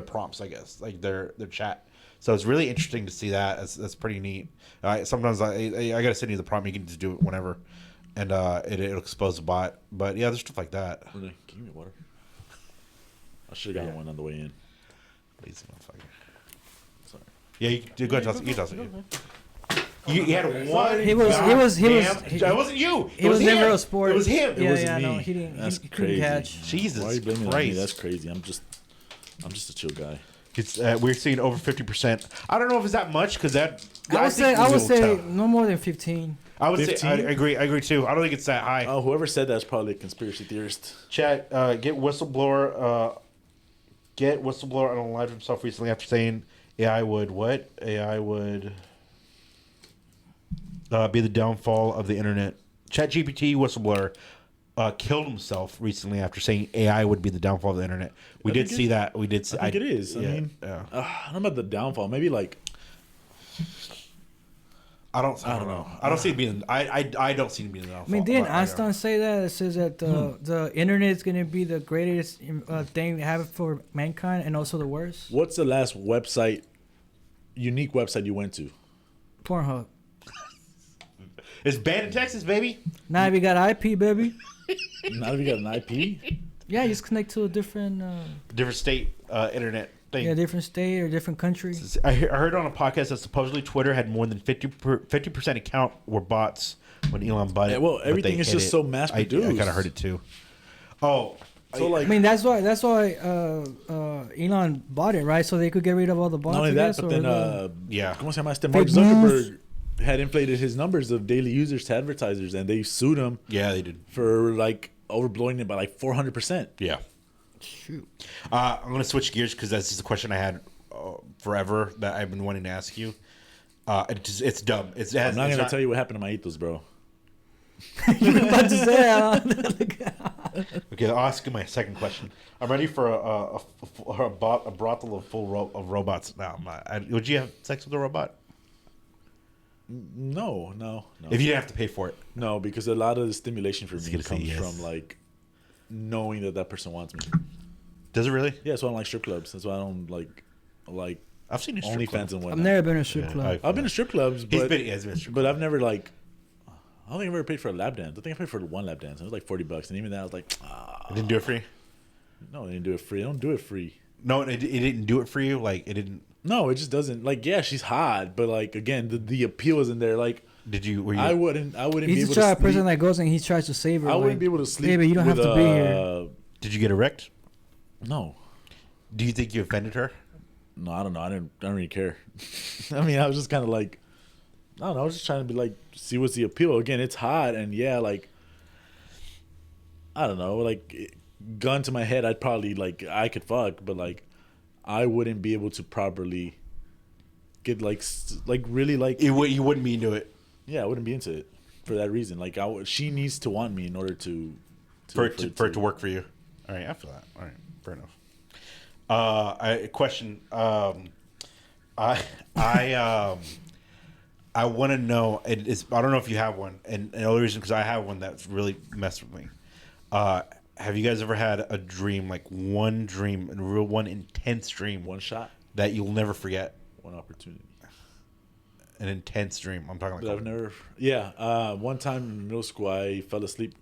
prompts, I guess, like their chat. So it's really interesting to see that. That's pretty neat. Sometimes I gotta send you the prompt. You can just do it whenever, and it'll expose the bot. But yeah, there's stuff like that. Can you give me water? I should have gotten one on the way in. Lazy motherfucker. Sorry. Yeah, you go ahead. You toss it. You had one. He was- That wasn't you. It was him. never a sport. It was him. Yeah, wasn't yeah, me. no, he didn't. That's He couldn't crazy. catch. Jesus Why are you blaming it on me? Christ. That's crazy. I'm just a chill guy. It's we're seeing over 50%. I don't know if it's that much because that. I would think say we'll tell. no more than 15. I would say 15? I agree. I agree too. I don't think it's that high. Oh, whoever said that's probably a conspiracy theorist. Chat. Get whistleblower. Get whistleblower unalived himself recently after saying AI would what? AI would be the downfall of the internet. ChatGPT whistleblower killed himself recently after saying AI would be the downfall of the internet. We did see that. We did see. I think it is. I mean, yeah. I don't know about the downfall. Maybe like I don't know. I don't see it being. I don't see it being the downfall. I mean, didn't but Einstein say that? It says that the internet is going to be the greatest thing to have for mankind and also the worst. what's the last unique website you went to? Pornhub. It's banned in Texas, baby. Now we got IP, baby. Now that we got an IP. Yeah, you just connect to a different, Different state internet thing. yeah, different state or different country. I heard on a podcast that supposedly Twitter had more than 50% account were bots when Elon bought it. Yeah, well, but everything they is hid just it. so mass I produced. kind of heard it too. Oh, So like, I mean, that's why Elon bought it, right? So they could get rid of all the bots. not only I that, guess, but or then yeah. ¿Cómo se llama este? Mark Fake news. Zuckerberg had inflated his numbers of daily users to advertisers, and they sued him Yeah, they did. for like overblowing it by like 400%. Yeah. shoot. I'm going to switch gears because this is a question I had forever that I've been wanting to ask you. It's dumb. I'm not gonna tell you what happened to my ethos, bro. You were about to say, Okay, I'll ask you my second question. I'm ready for a brothel of robots now. Would you have sex with a robot? No. If you didn't have to pay for it. No, because a lot of the stimulation for me gonna say comes yes. from like knowing that person wants me. Does it really? Yeah, that's why I don't like strip clubs. That's why I don't like I've seen a strip club. OnlyFans and I've whatnot. never been to a strip club. I've been to strip clubs, He's but been a strip but I've never like. I don't think I've ever paid for a lap dance. I think I paid for one lap dance. It was like $40, and even that I was like, It didn't do it for you? no, they didn't do it free. I don't do it free. No, it didn't do it for you? Like, it didn't... No, it just doesn't. Like, yeah, she's hot, but like again, the appeal isn't there. Like, Did you? Were you? I wouldn't be He's able the to type of person sleep. that goes and he tries to save her. I wouldn't like, be able to sleep. Baby, you don't have with, to be here. Did you get erect? No. Do you think you offended her? No, I don't know. I don't really care. I mean, I was just kind of like, I don't know. I was just trying to be like, see what's the appeal. Again, it's hot, and yeah, like, I don't know, like, gun to my head, I'd probably like, I could fuck, but like, I wouldn't be able to properly get like really like. You wouldn't be into it. Yeah, I wouldn't be into it for that reason. Like, she needs to want me in order for it to work for you. All right, I feel that. All right, fair enough. Question. I want to know. I don't know if you have one, and the only reason because I have one that's really messed with me. Have you guys ever had a dream, like one dream, a real one intense dream, one shot, that you'll never forget? One opportunity. An intense dream. I'm talking like. But I've never. Yeah. One time in middle school, I fell asleep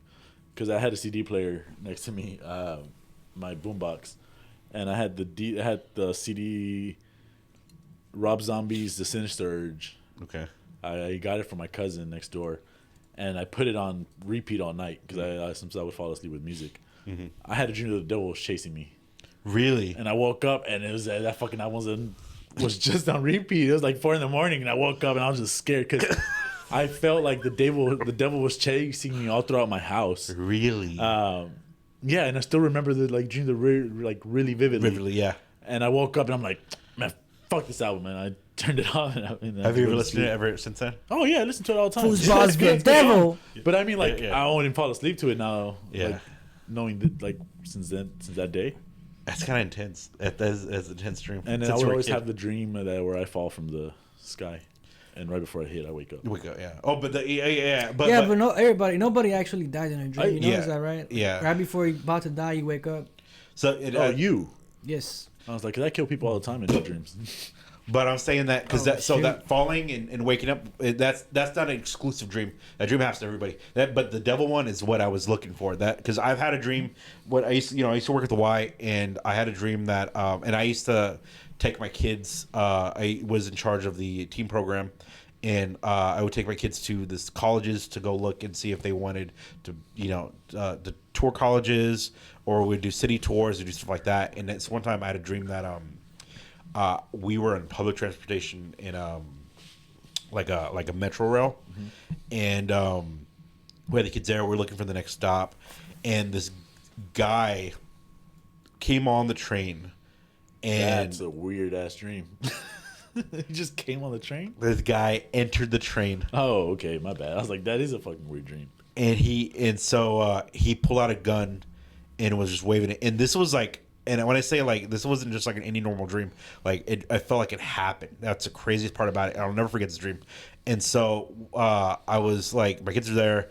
because I had a CD player next to me, my boombox, and I had the CD. Rob Zombie's The Sinister Urge. Okay. I got it from my cousin next door, and I put it on repeat all night because sometimes I would fall asleep with music. Mm-hmm. I had a dream that the devil was chasing me. Really? And I woke up, and it was that fucking album was just on repeat. It was like 4 a.m, and I woke up, and I was just scared because I felt like the devil was chasing me all throughout my house. Really? Yeah, and I still remember the dream really vividly. Vividly, yeah. And I woke up, and I'm like, man, fuck this album, man. I turned it on. And have you ever listened to it ever since then? Oh yeah, I listen to it all the time. Foosball's the devil. But I mean, like, yeah. I wouldn't fall asleep to it now. Yeah. Like, knowing that, like, since that day. That's kind of intense. That's an intense dream. And then I would always have the dream where I fall from the sky, and right before I hit, I wake up. You wake up, yeah. Oh, but nobody actually dies in a dream. You notice that, right? Yeah. Right before you're about to die, you wake up. So you? Yes. I was like, 'cause I kill people all the time in my dreams. But I'm saying that because that falling and waking up, that's not an exclusive dream. That dream happens to everybody. But the devil one is what I was looking for. That because I've had a dream. What I used to work at the Y, and I had a dream that and I used to take my kids. I was in charge of the team program, and I would take my kids to this colleges to go look and see if they wanted to to tour colleges, or we'd do city tours or do stuff like that. And it's one time I had a dream that we were in public transportation in like a metro rail, mm-hmm. and we had the kids there. We were looking for the next stop, and this guy came on the train, and that's a weird ass dream. He just came on the train. This guy entered the train. Oh, okay, my bad. I was like, that is a fucking weird dream. And so he pulled out a gun and was just waving it. And this was like. And when I say like this wasn't just like any normal dream, like I felt like it happened. That's the craziest part about it. I'll never forget this dream. And so I was like, my kids are there.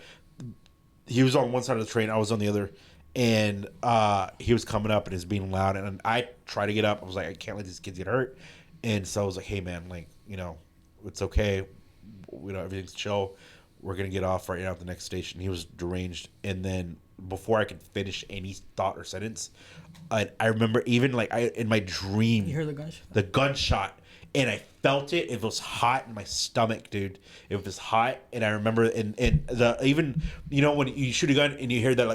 He was on one side of the train, I was on the other, and he was coming up and he was being loud. And I tried to get up. I was like, I can't let these kids get hurt. And so I was like, hey man, like it's okay. Everything's chill. We're gonna get off right now at the next station. He was deranged, and then before I could finish any thought or sentence, I remember even like in my dream, you heard the gunshot. The gunshot, and I felt it. It was hot in my stomach, dude. It was hot, and I remember and the even when you shoot a gun and you hear that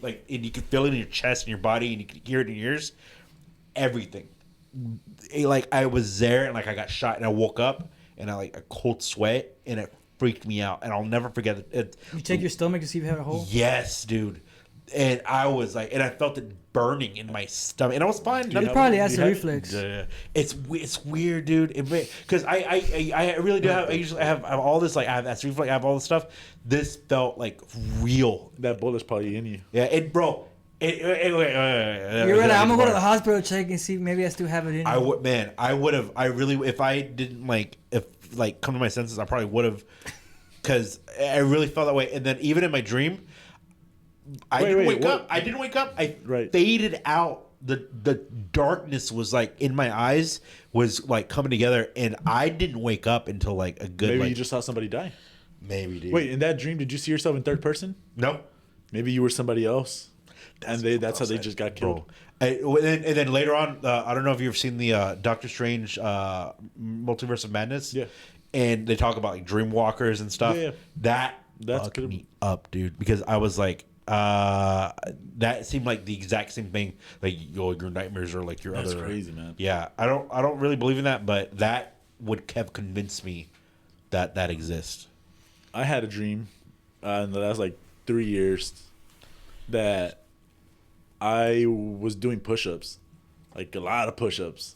like and you can feel it in your chest and your body and you can hear it in your ears. Everything, like I was there and like I got shot and I woke up and I like a cold sweat and it freaked me out, and I'll never forget it. You take your stomach to see if you had a hole? Yes, dude. And I was like, and I felt it burning in my stomach, and I was fine. You probably acid reflux. It's weird, dude. Because I really do have. I usually have all this. Like I have acid reflux. I have all this stuff. This felt like real. That bullet's probably in you. Yeah, bro. Wait. You're right. I'm gonna go to the hospital, check and see maybe I still have it in. I would, man. I would have. I really, if I didn't come to my senses, I probably would have, because I really felt that way. And then even in my dream, I didn't wake up. I faded out. The darkness was like in my eyes was like coming together, and I didn't wake up until like a good. Maybe you just saw somebody die. Maybe, dude. Wait, in that dream, did you see yourself in third person? No. Maybe you were somebody else. That's how they just got killed. And then later on, I don't know if you've seen the Doctor Strange Multiverse of Madness. Yeah. and they talk about like dream walkers and stuff. Yeah. That's That's me up, dude. Because I was like, that seemed like the exact same thing. Like your nightmares or like your That's other. crazy, man. Yeah, I don't really believe in that, but that would have convinced me that exists. I had a dream in the last like 3 years that I was doing push-ups, like a lot of push-ups.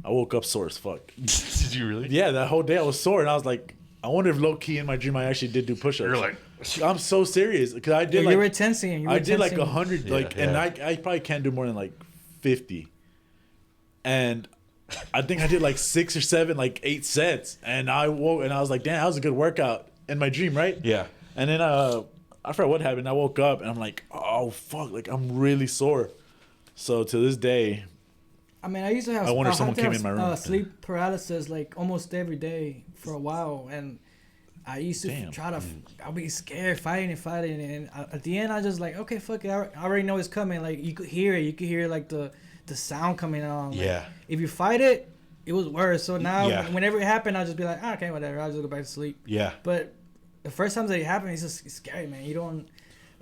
I woke up sore as fuck. Did you really? Yeah, that whole day I was sore, and I was like, I wonder if low key in my dream I actually did do push-ups. You're like, I'm so serious because I did You like were tensing. I did like 100, Yeah, like, and yeah. I probably can't do more than like 50, and I think I did like 6 or 7, like 8 sets, and I woke and I was like, damn, that was a good workout in my dream, right? yeah. And then I forgot what happened. I woke up and I'm like, oh fuck, like I'm really sore. So to this day, I mean, I used to have. I wonder if have someone to came have, in my room. Sleep paralysis like almost every day for a while, and I used to Damn. try to. I'll be scared, fighting, and at the end, I just like, okay, fuck it. I already know it's coming. Like you could hear it. You could hear like the sound coming on. Like, Yeah. If you fight it, it was worse. So now, Yeah. whenever it happened, I'll just be like, okay, whatever. I'll just go back to sleep. Yeah. But the first times that it happened, it's scary, man. You don't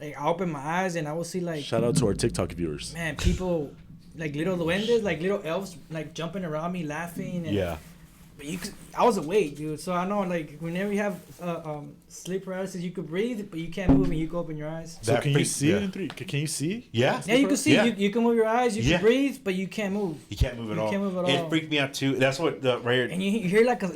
like. I open my eyes and I will see like. shout out to our TikTok viewers. Man, people like little duendes, like little elves, like jumping around me, laughing. And, Yeah. But I was awake, dude. So I know, like, whenever you have sleep paralysis, you could breathe, but you can't move, and you can open your eyes. So That can you freak- see yeah. in 3? Can you see? Yeah. Yeah, you can see. Yeah. You can move your eyes. You Yeah. can breathe, but you can't move. You can't move at You all. can't move at It all. freaked me out too. That's what the right here. And you hear like a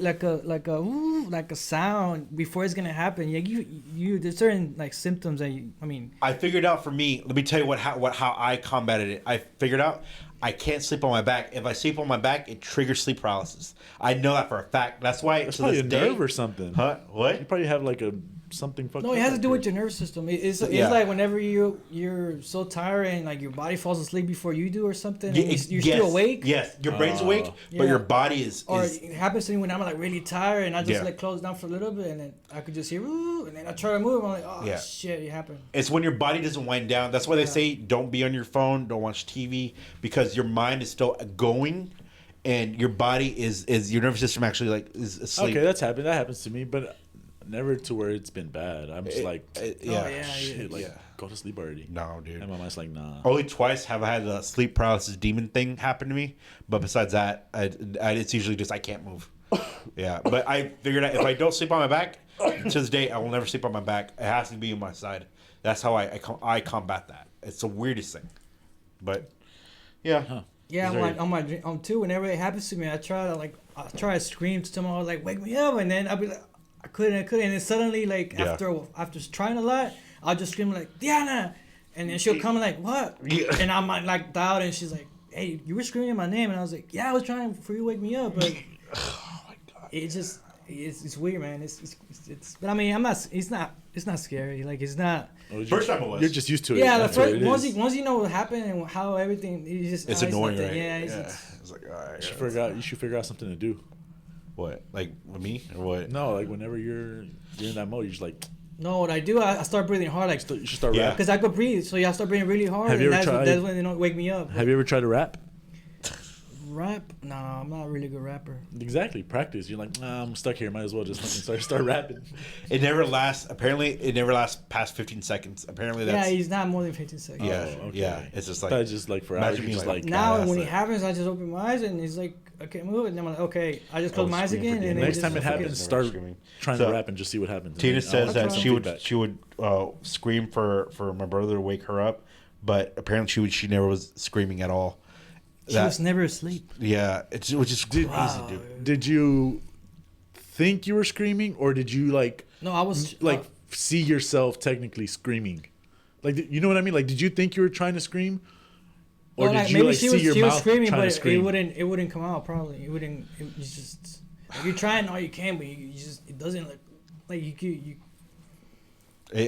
ooh, like a sound before it's gonna happen. Like you there's certain like symptoms that you. I mean. I figured out for me. Let me tell you how I combated it. I figured out I can't sleep on my back. If I sleep on my back, it triggers sleep paralysis. I know that for a fact. That's why. It's to probably this a day, nerve or something. Huh? You What? probably have like a something fucked No, up it has to up do there. with your nervous system. It's Yeah. like whenever you're so tired and like your body falls asleep before you do or something, Yeah, and you're yes, still awake. Yes, your brain's awake, but Yeah. your body is. Or it happens to me when I'm like really tired and I just Yeah. like close down for a little bit and then I could just hear ooh, and then I try to move. I'm like, oh Yeah. shit, it happened. It's when your body doesn't wind down. That's why they Yeah. say don't be on your phone, don't watch TV, because your mind is still going, and your body is your nervous system actually like is asleep. Okay, that's happened. That happens to me, but never to where it's been bad. I'm just like, yeah. Oh, yeah. shit, like yeah. go to sleep already. No, dude. And my mind's like, nah. Only twice have I had the sleep paralysis demon thing happen to me, but besides that, it's usually just I can't move. Yeah, but I figured out if I don't sleep on my back, to this day I will never sleep on my back. It has to be on my side. That's how I combat that. It's the weirdest thing, but yeah. Huh. Yeah, Is I'm there- like on my dream too. Whenever it happens to me, I try to scream to someone like wake me up, and then I'll be like I couldn't, and then suddenly like Yeah. after trying a lot, I'll just scream like Diana, and then she'll come like what, Yeah. and I'm like dialed, and she's like, hey, you were screaming my name, and I was like, yeah, I was trying for you to wake me up, but Oh my god. it's weird, man. It's but I mean it's not scary, like it's not. Oh, First time it was. You're just used to it. Yeah, the That's what first it once is. you know what happened and how everything, It's oh, annoying, not right? that- Yeah, It's like, all right. You should figure out something to do. What? Like with me or what? No, like whenever you're in that mode, you're just like, no, what I do, I start breathing hard, like you should start Yeah. rapping. because I could breathe, so I start breathing really hard. Have you and ever tried- that's when they don't wake me up. Have you ever tried to rap? Rap? No, I'm not a really good rapper. Exactly. Practice. You're like, nah, I'm stuck here. Might as well just fucking start rapping. It never lasts. Apparently, it never lasts past 15 seconds. Apparently, Yeah, that's he's not more than 15 seconds. yeah, Oh, okay. yeah. It's just like That's just like for hours. imagine You're being just like- like, Now that's when it it. happens, I just open my eyes and it's like I can't move, and then I'm like, okay, I just close Oh, my eyes scream for again, and Tina. then next just time it forget. happens, Never start screaming. trying So, to rap and just see what happens. Tina And says I'll that get some she would feedback. scream for my brother to wake her up, but apparently she never was screaming at all. She was never asleep. Yeah, it was just crazy, Wow. dude. Did you think you were screaming, or did you like No, I was like see yourself technically screaming? Like, you know what I mean? Like, did you think you were trying to scream, or well, did like, you maybe like she see was your she mouth was screaming, trying but to scream? it wouldn't come out. Probably it wouldn't. It's just like, you're trying all you can, but you just it doesn't look like you. I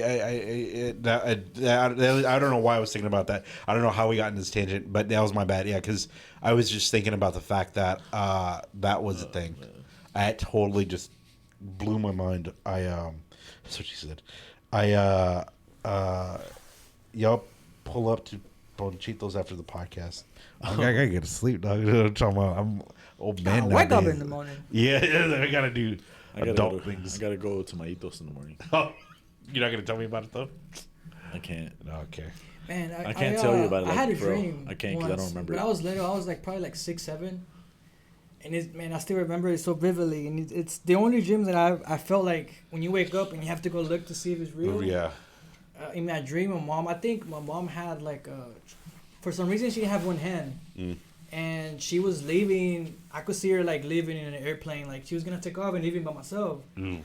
don't know why I was thinking about that. I don't know how we got in this tangent, but that was my bad. Yeah, because I was just thinking about the fact that that was a thing. It totally just blew my mind. That's what she said. Y'all pull up to Bonchitos after the podcast. I gotta get to sleep, dog. I'm old man. Wake up nowadays. in the morning. Yeah, I gotta do. adult things. I gotta go to my ethos in the morning. Oh, you're not gonna tell me about it though? I can't. No, okay. Man, I can't tell you about it. I had a bro. dream. I can't because I don't remember. But I was little. I was like probably like 6, 7. And I still remember it so vividly. And it's the only dream that I felt like when you wake up and you have to go look to see if it's real. Yeah. In that dream, I think my mom had like for some reason she didn't have one hand. And she was leaving. I could see her like leaving in an airplane. Like she was gonna take off and leaving by myself. And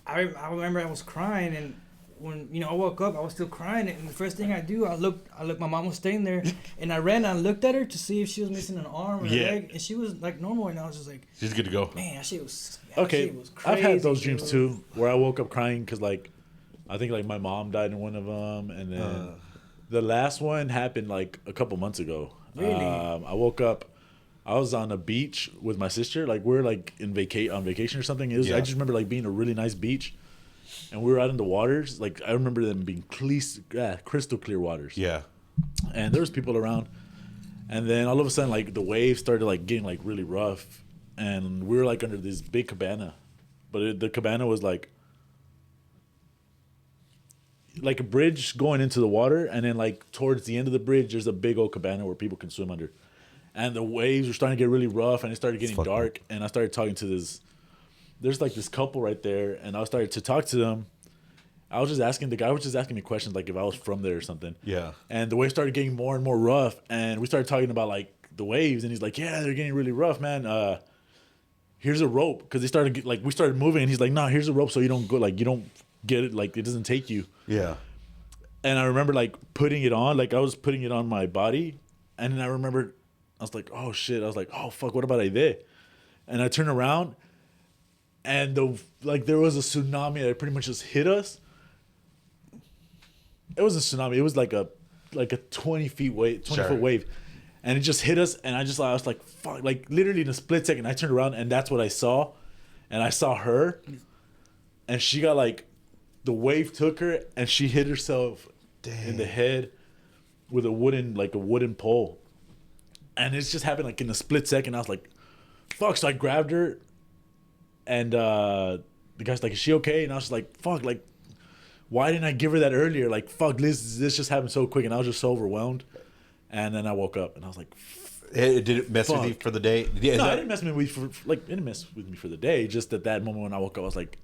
I remember I was crying, and when I woke up, I was still crying. And the first thing I do, I looked. My mom was staying there, and I ran. And I looked at her to see if she was missing an arm or a leg, and she was like normal. And I was just like, she's good to go. Man, that shit was okay. Was crazy, I've had those dreams too, where I woke up crying because like, I think like my mom died in one of them, and then the last one happened like a couple months ago. Really? I woke up. I was on a beach with my sister. Like we're like on vacation or something. I just remember like being a really nice beach, and we were out in the waters. Like I remember them being crystal clear waters. Yeah. And there was people around, and then all of a sudden like the waves started like getting like really rough, and we were like under this big cabana, but the cabana was like a bridge going into the water, and then like towards the end of the bridge there's a big old cabana where people can swim under, and the waves were starting to get really rough, and it started getting dark, and I started talking to there's like this couple right there, and I started to talk to them. The guy was just asking me questions like if I was from there or something. Yeah. And the waves started getting more and more rough, and we started talking about like the waves, and he's like, yeah, they're getting really rough, man. Here's a rope, because we started moving, and he's like, no, here's a rope so you don't go, like you don't get it, like it doesn't take you. Yeah. And I remember like putting it on, like I was putting it on my body, and then I remembered, I was like, oh shit, I was like, oh fuck, what about Aide? And I turned around, and there was a tsunami that pretty much just hit us. It was a tsunami. It was like a 20 foot wave, and it just hit us, and I was like, fuck, like literally in a split second, I turned around, and that's what I saw, and I saw her, and she got like, the wave took her, and she hit herself in the head with a wooden pole. And it's just happened like in a split second. I was like, fuck. So I grabbed her, and the guy's like, is she okay? And I was like, fuck, like, why didn't I give her that earlier? Like, fuck, this just happened so quick, and I was just so overwhelmed. And then I woke up, and I was like, did it mess with you for the day? Yeah, no, it didn't mess with me it didn't mess with me for the day. Just at that moment when I woke up, I was like,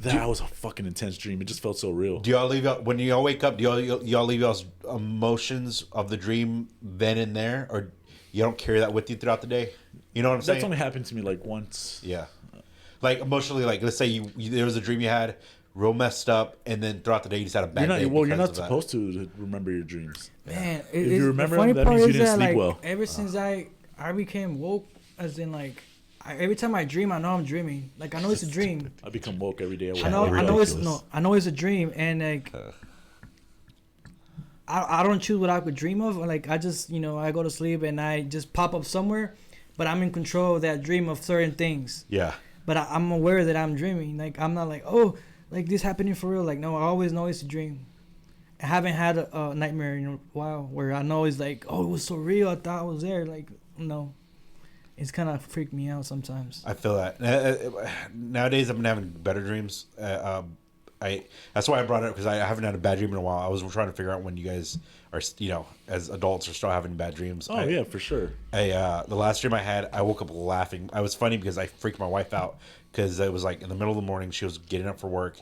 that was a fucking intense dream. It just felt so real. Do y'all leave out when y'all wake up? Do y'all leave y'all's emotions of the dream then and there, or you don't carry that with you throughout the day? You know what I'm saying? That's only happened to me like once. Yeah, like emotionally, like let's say there was a dream you had real messed up, and then throughout the day you just had a bad day. You're not supposed to remember your dreams. Man, if you remember them, that means you didn't sleep well. Ever since I became woke, as in like. Every time I dream, I know I'm dreaming. Like I know it's a dream. I become woke every day. I know it's a dream, and like I don't choose what I could dream of. Like I just I go to sleep and I just pop up somewhere, but I'm in control of that dream of certain things. Yeah. But I'm aware that I'm dreaming. Like I'm not like like this happening for real. Like no, I always know it's a dream. I haven't had a nightmare in a while where I know it's like it was so real. I thought I was there. Like no. It's kind of freaked me out sometimes. I feel that. Nowadays, I've been having better dreams. That's why I brought it up, because I haven't had a bad dream in a while. I was trying to figure out when you guys are, as adults, are still having bad dreams. Oh, yeah, for sure. The last dream I had, I woke up laughing. I was funny because I freaked my wife out, because it was like in the middle of the morning. She was getting up for work,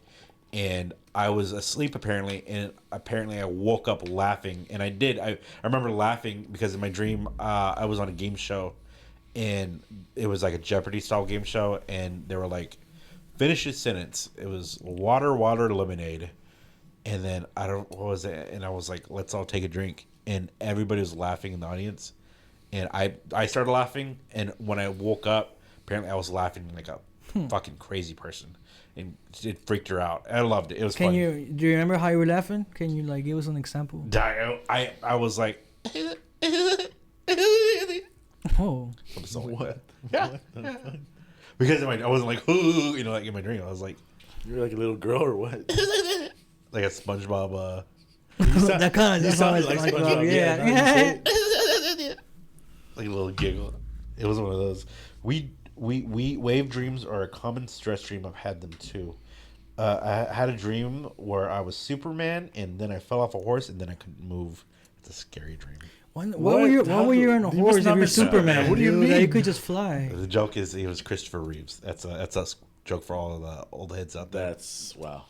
and I was asleep apparently, and apparently I woke up laughing. And I remember laughing because in my dream, I was on a game show. And it was like a Jeopardy style game show, and they were like, finish his sentence. It was water, lemonade. And then what was it? And I was like, let's all take a drink. And everybody was laughing in the audience. And I started laughing. And when I woke up, apparently I was laughing like a fucking crazy person. And it freaked her out. I loved it. It was funny. Do you remember how you were laughing? Can you like give us an example? I was like, oh, what? Yeah. Because I wasn't like, ooh, like in my dream. I was like, you're like a little girl or what? Like a SpongeBob. That kind of sounded like SpongeBob. Yeah. Like a little giggle. It was one of those. we wave dreams are a common stress dream. I've had them too. I had a dream where I was Superman, and then I fell off a horse, and then I couldn't move. It's a scary dream. Why were you on a horse if you're Superman? What do you dude? mean? Like, you could just fly. The joke is he was Christopher Reeves. That's a joke for all of the old heads out there. That's wow.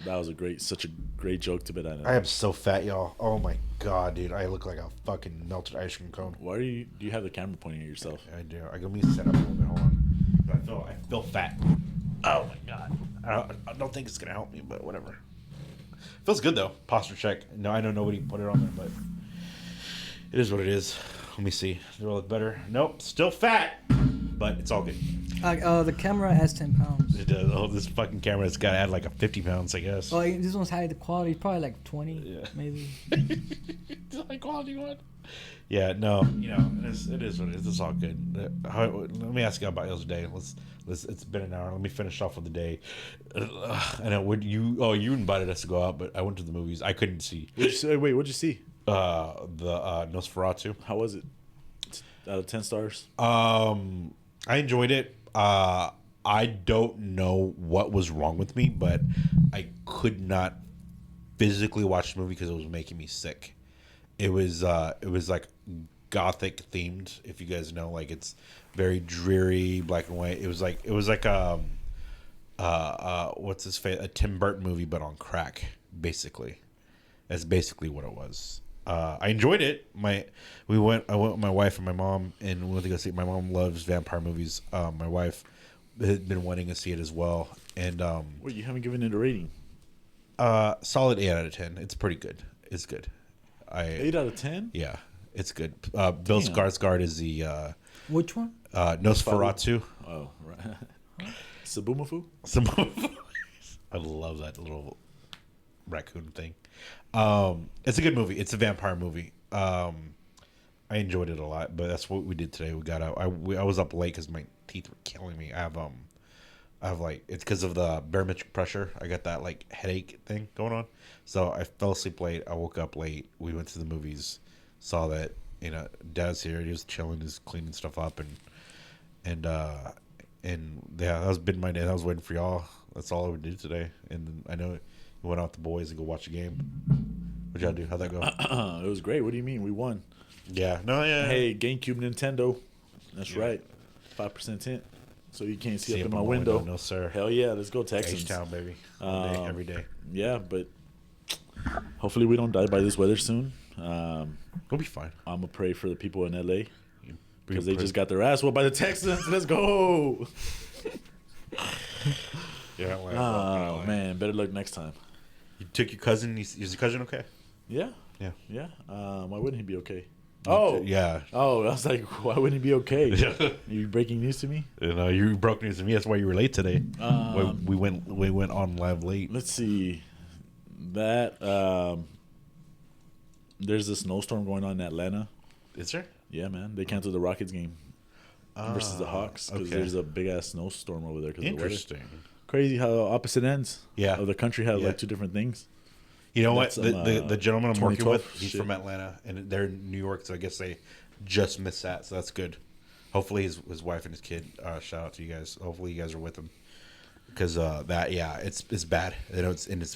That was such a great joke to be done. I am so fat, y'all. Oh my god, dude! I look like a fucking melted ice cream cone. Why do you have the camera pointing at yourself? I do. I got me set up a little bit. Hold on. I feel fat. Oh my god. I don't think it's gonna help me, but whatever. Feels good though. Posture check. No, I know nobody put it on there, but it is what it is. Let me see. Do I look better? Nope. Still fat, but it's all good. The camera has 10 pounds. It does. Oh, this fucking camera's got to add like a 50 pounds, I guess. Oh, this one's high quality, probably like 20, Yeah. maybe. It's a high quality one. Yeah, no, it is what it is. It's all good. Let me ask you about y'all's day. Let's. It's been an hour. Let me finish off with the day. I know. You invited us to go out, but I went to the movies. I couldn't see. What'd you see? The Nosferatu. How was it? Out of 10 stars? I enjoyed it. I don't know what was wrong with me, but I could not physically watch the movie because it was making me sick. It was like gothic themed, if you guys know, like it's very dreary, black and white. It was like what's his face? A Tim Burton movie, but on crack, basically. That's basically what it was. I enjoyed it. I went with my wife and my mom, and we went to go see it. My mom loves vampire movies. My wife had been wanting to see it as well. And Wait, you haven't given it a rating? solid 8 out of 10. It's pretty good. It's good. 8 out of 10? Yeah, it's good. Bill Skarsgård is the Which one? Nosferatu. Oh, right. Sabumafu? I love that little raccoon thing. It's a good movie. It's a vampire movie. I enjoyed it a lot, but that's what we did today. We got out. I was up late because my teeth were killing me. I have like, it's because of the barometric pressure. I got that like headache thing going on. So I fell asleep late. I woke up late. We went to the movies. Saw that Dad's here. He was chilling, just cleaning stuff up, and yeah, that was been my day. I was waiting for y'all. That's all I would do today. And I know we went out with the boys and go watch a game. What'd y'all do? How'd that go? It was great. What do you mean? We won. Yeah. No. Yeah. Hey, GameCube Nintendo. That's right. 5% tint. So you can't see up in my window. No, sir. Hell yeah. Let's go Texans. H-Town, baby. All day, every day. Yeah, but hopefully we don't die by this weather soon. We'll be fine. I'm going to pray for the people in L.A. because they just got their ass whooped by the Texans. Let's go. Yeah. Oh, man. Better luck next time. You took your cousin. Is your cousin okay? Yeah. Yeah. Yeah. Why wouldn't he be okay? Oh. Yeah. Oh, I was like, why wouldn't he be okay? Are you breaking news to me? You broke news to me. That's why you were late today. We went on live late. Let's see. That there's a snowstorm going on in Atlanta. Is there? Yeah, man. They canceled the Rockets game versus the Hawks because there's a big ass snowstorm over there. Interesting. Crazy how opposite ends of the country have like two different things. You know what? The gentleman I'm working with, he's shit. from Atlanta, and they're in New York, so I guess they just missed that, so that's good. Hopefully his wife and his kid, shout out to you guys. Hopefully you guys are with him. Because it's bad.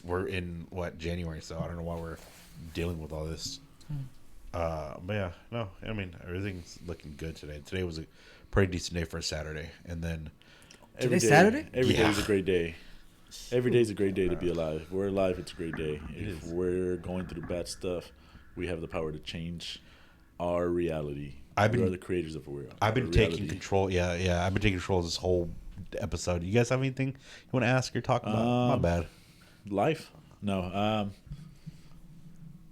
We're in, January, so I don't know why we're dealing with all this. But yeah, no, I mean, everything's looking good today. Today was a pretty decent day for a Saturday, and then... Saturday? Every day is a great day. Every day is a great day to be alive. If we're alive, it's a great day. If we're going through bad stuff, we have the power to change our reality. We are the creators of our reality. I've been taking control. Yeah. I've been taking control of this whole episode. You guys have anything you want to ask or talk about? My bad. Life? No.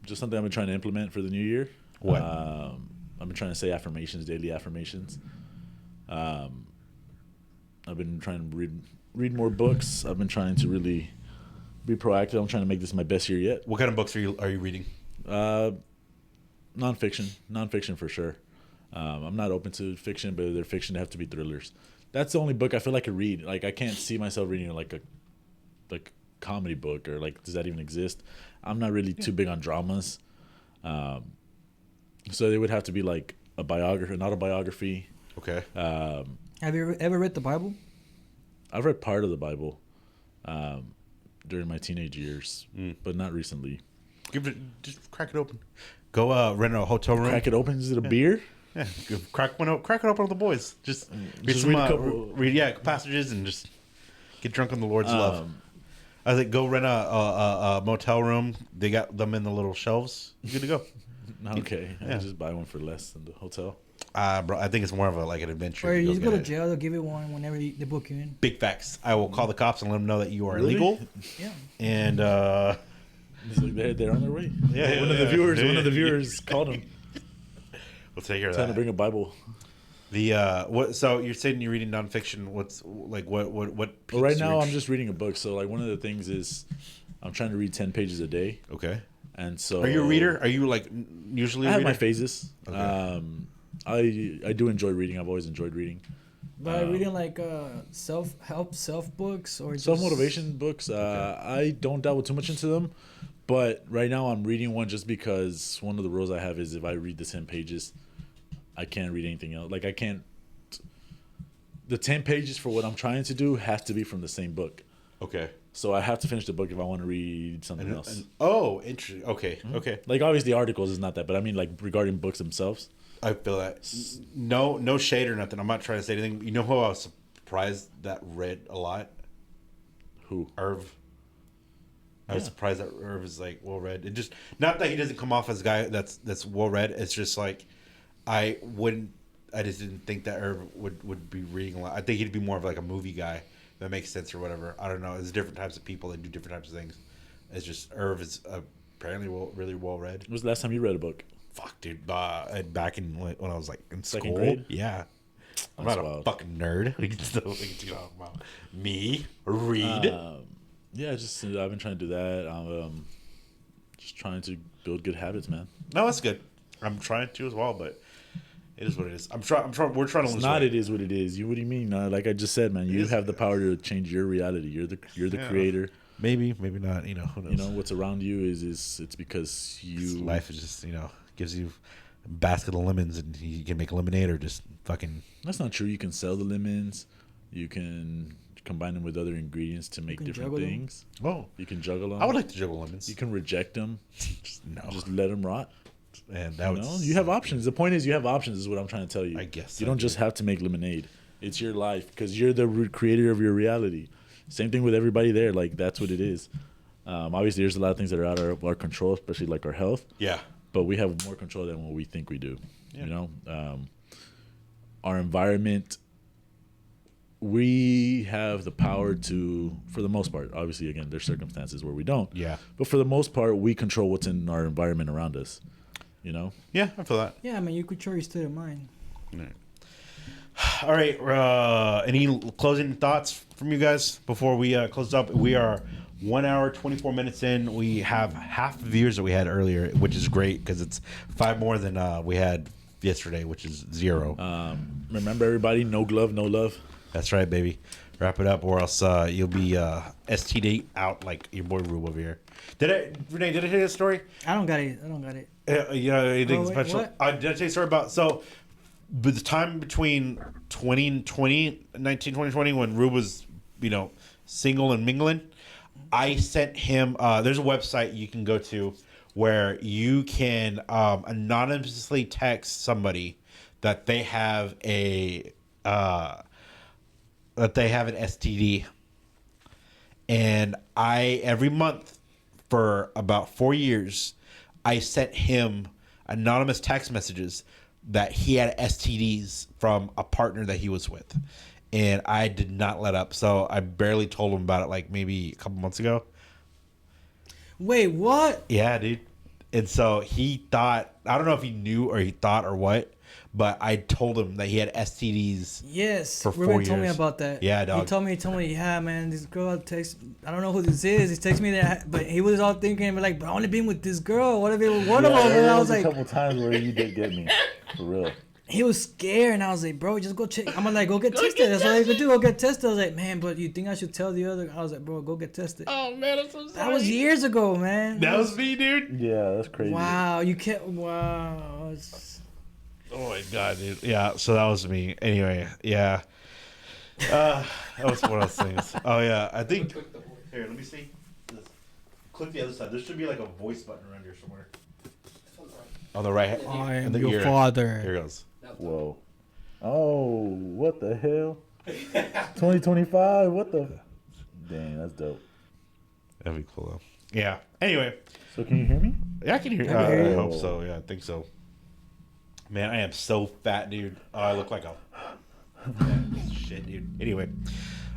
Just something I've been trying to implement for the new year. What? I've been trying to say affirmations, daily affirmations. I've been trying to read more books. I've been trying to really be proactive. I'm trying to make this my best year yet. What kind of books are you reading? Nonfiction for sure. I'm not open to fiction, but they're fiction. They have to be thrillers. That's the only book I feel like I read. Like I can't see myself reading like a comedy book or like does that even exist? I'm not really too big on dramas. So they would have to be like a biography, an autobiography. Okay. Have you ever read the Bible? I've read part of the Bible during my teenage years, but not recently. Just crack it open. Go rent a hotel room. Crack it open? Is it a beer? Yeah, crack it open with the boys. Just read some, read a couple. read passages and just get drunk on the Lord's love. I was like, go rent a motel room. They got them in the little shelves. You good to go. Okay, I just buy one for less than the hotel. Bro, I think it's more of an adventure. Or you just go to jail. They'll give you one whenever they book you in. Big facts. I will call the cops and let them know that you are illegal. Yeah. And it's like they're on their way. Yeah, one of the viewers called him. We'll take care of Trying that. to bring a Bible. What? So you're saying you're reading nonfiction? What's like what? Well, right now I'm just reading a book. So like one of the things is I'm trying to read 10 pages a day. Okay. And so are you a reader? Are you like usually? I a have reader? my phases. Okay. I do enjoy reading. I've always enjoyed reading. But reading like self-help, self-books or just... self-motivation books. I don't dabble too much into them, but right now I'm reading one just because one of the rules I have is if I read the 10 pages, I can't read anything else. Like I can't. The 10 pages for what I'm trying to do has to be from the same book. Okay. So I have to finish the book if I want to read something else. Oh, interesting. Okay. Mm-hmm. Okay. Like obviously articles is not that, but I mean like regarding books themselves. I feel that. No shade or nothing. I'm not trying to say anything. You know who I was surprised that read a lot? Who? Irv. I was surprised that Irv is like well read. It just not that he doesn't come off as a guy that's well read. It's just like I just didn't think that Irv would be reading a lot. I think he'd be more of like a movie guy. If that makes sense or whatever. I don't know. There's different types of people that do different types of things. It's just Irv is apparently really well read. When was the last time you read a book? Fuck, dude. Back in when I was like in Second school. grade? Yeah. I'm That's not wild. a fucking nerd. We can talk about me read. Yeah, I've been trying to do that. I'm just trying to build good habits, man. No, that's good. I'm trying to as well, but it is what it is. I'm trying. We're trying to lose It's not. weight. It is what it is. What do you mean? Like I just said, man, you have the power to change your reality. You're the creator. Maybe not. You know, who knows? You know what's around you is it's because life is just gives you a basket of lemons and you can make lemonade or just fucking. That's not true. You can sell the lemons. You can combine them with other ingredients to make different things. Oh, you can juggle them. I would like to juggle lemons. You can reject them. No, just let them rot. And that you have options. The point is you have options. Is what I'm trying to tell you. I guess you don't just have to make lemonade. It's your life because you're the creator of your reality. Same thing with everybody there. Like that's what it is. Obviously, there's a lot of things that are out of our control, especially like our health. Yeah. But we have more control than what we think we do. Yeah. You know, our environment. We have the power to, for the most part. Obviously, again, there's circumstances where we don't. Yeah. But for the most part, we control what's in our environment around us. You know. Yeah, I feel that. Yeah, I mean, you control your state of mind. All right. Any closing thoughts from you guys before we close up? We are 1 hour 24 minutes in. We have half the viewers that we had earlier, which is great because it's 5 more than we had yesterday, which is 0. Remember, everybody, no glove, no love. That's right, baby. Wrap it up, or else you'll be STD out like your boy Rube over here. Rene, did I tell you a story? I don't got it. Anything special? Did I tell you a story about the time between 20 and 2020 when Rube was, single and mingling? I sent him. There's a website you can go to where you can anonymously text somebody that they have an STD, and every month for about 4 years, I sent him anonymous text messages that he had STDs from a partner that he was with. And I did not let up. So I barely told him about it like maybe a couple months ago. Wait, what? Yeah, dude. And so he thought, I don't know if he knew or he thought or what, but I told him that he had STDs. Yes, for 4 Ruben years. told me about that. Yeah, dog. He told me, yeah, man, this girl texts. I don't know who this is. He texted me that, but he was all thinking, like, but I only been with this girl. What if it was one of them? And I was like, a couple times where you did get me, for real. He was scared, and I was like, bro, just go check. I'm like, go get tested. That's all you can do. Go get tested. I was like, man, but you think I should tell the other? I was like, bro, go get tested. Oh, man, I'm so sorry. That was years ago, man. That was me, dude. Yeah, that's crazy. Wow, you can't. Wow. Oh my god, dude. Yeah, so that was me. Anyway, yeah. That was one of those things. Oh yeah, I think. Here, let me see. Click the other side. There should be like a voice button around here somewhere. On the right. I in am the your ear. father. Here it goes. Whoa. Oh, what the hell? 2025. What the? Dang, that's dope. That'd be cool though. Yeah. Anyway. So can you hear me? Yeah, I can hear. I hope so. Yeah, I think so. Man, I am so fat, dude. Oh, I look like a shit, dude. Anyway,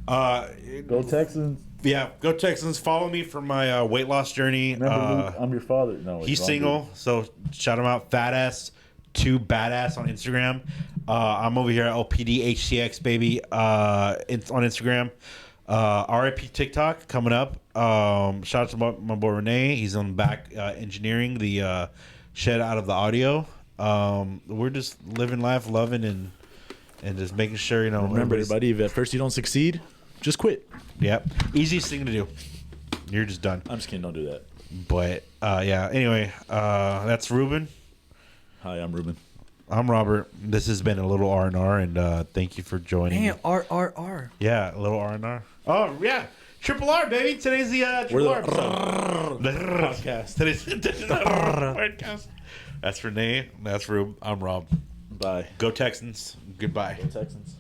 Go Texans. yeah, go Texans. Follow me for my weight loss journey. Remember, Luke, I'm your father. No, it's He's wrong single, dude. so shout him out. Fat ass, 2 badass on Instagram. I'm over here at LPDHTX baby. On Instagram. RIP TikTok coming up. Shout out to my boy Rene. He's on the back engineering the shed out of the audio. We're just living life, loving and just making sure Remember, everybody, if at first you don't succeed, just quit. Yep, easiest thing to do. You're just done. I'm just kidding. Don't do that. But yeah. Anyway, that's Ruben. Hi, I'm Ruben. I'm Robert. This has been a little R&R, and thank you for joining. Man, R. Yeah, a little R&R. Oh yeah, Triple R, baby. Today's the Triple R episode. The podcast. Today's the podcast. That's Renee. That's Rube. I'm Rob. Bye. Go Texans. Goodbye. Go Texans.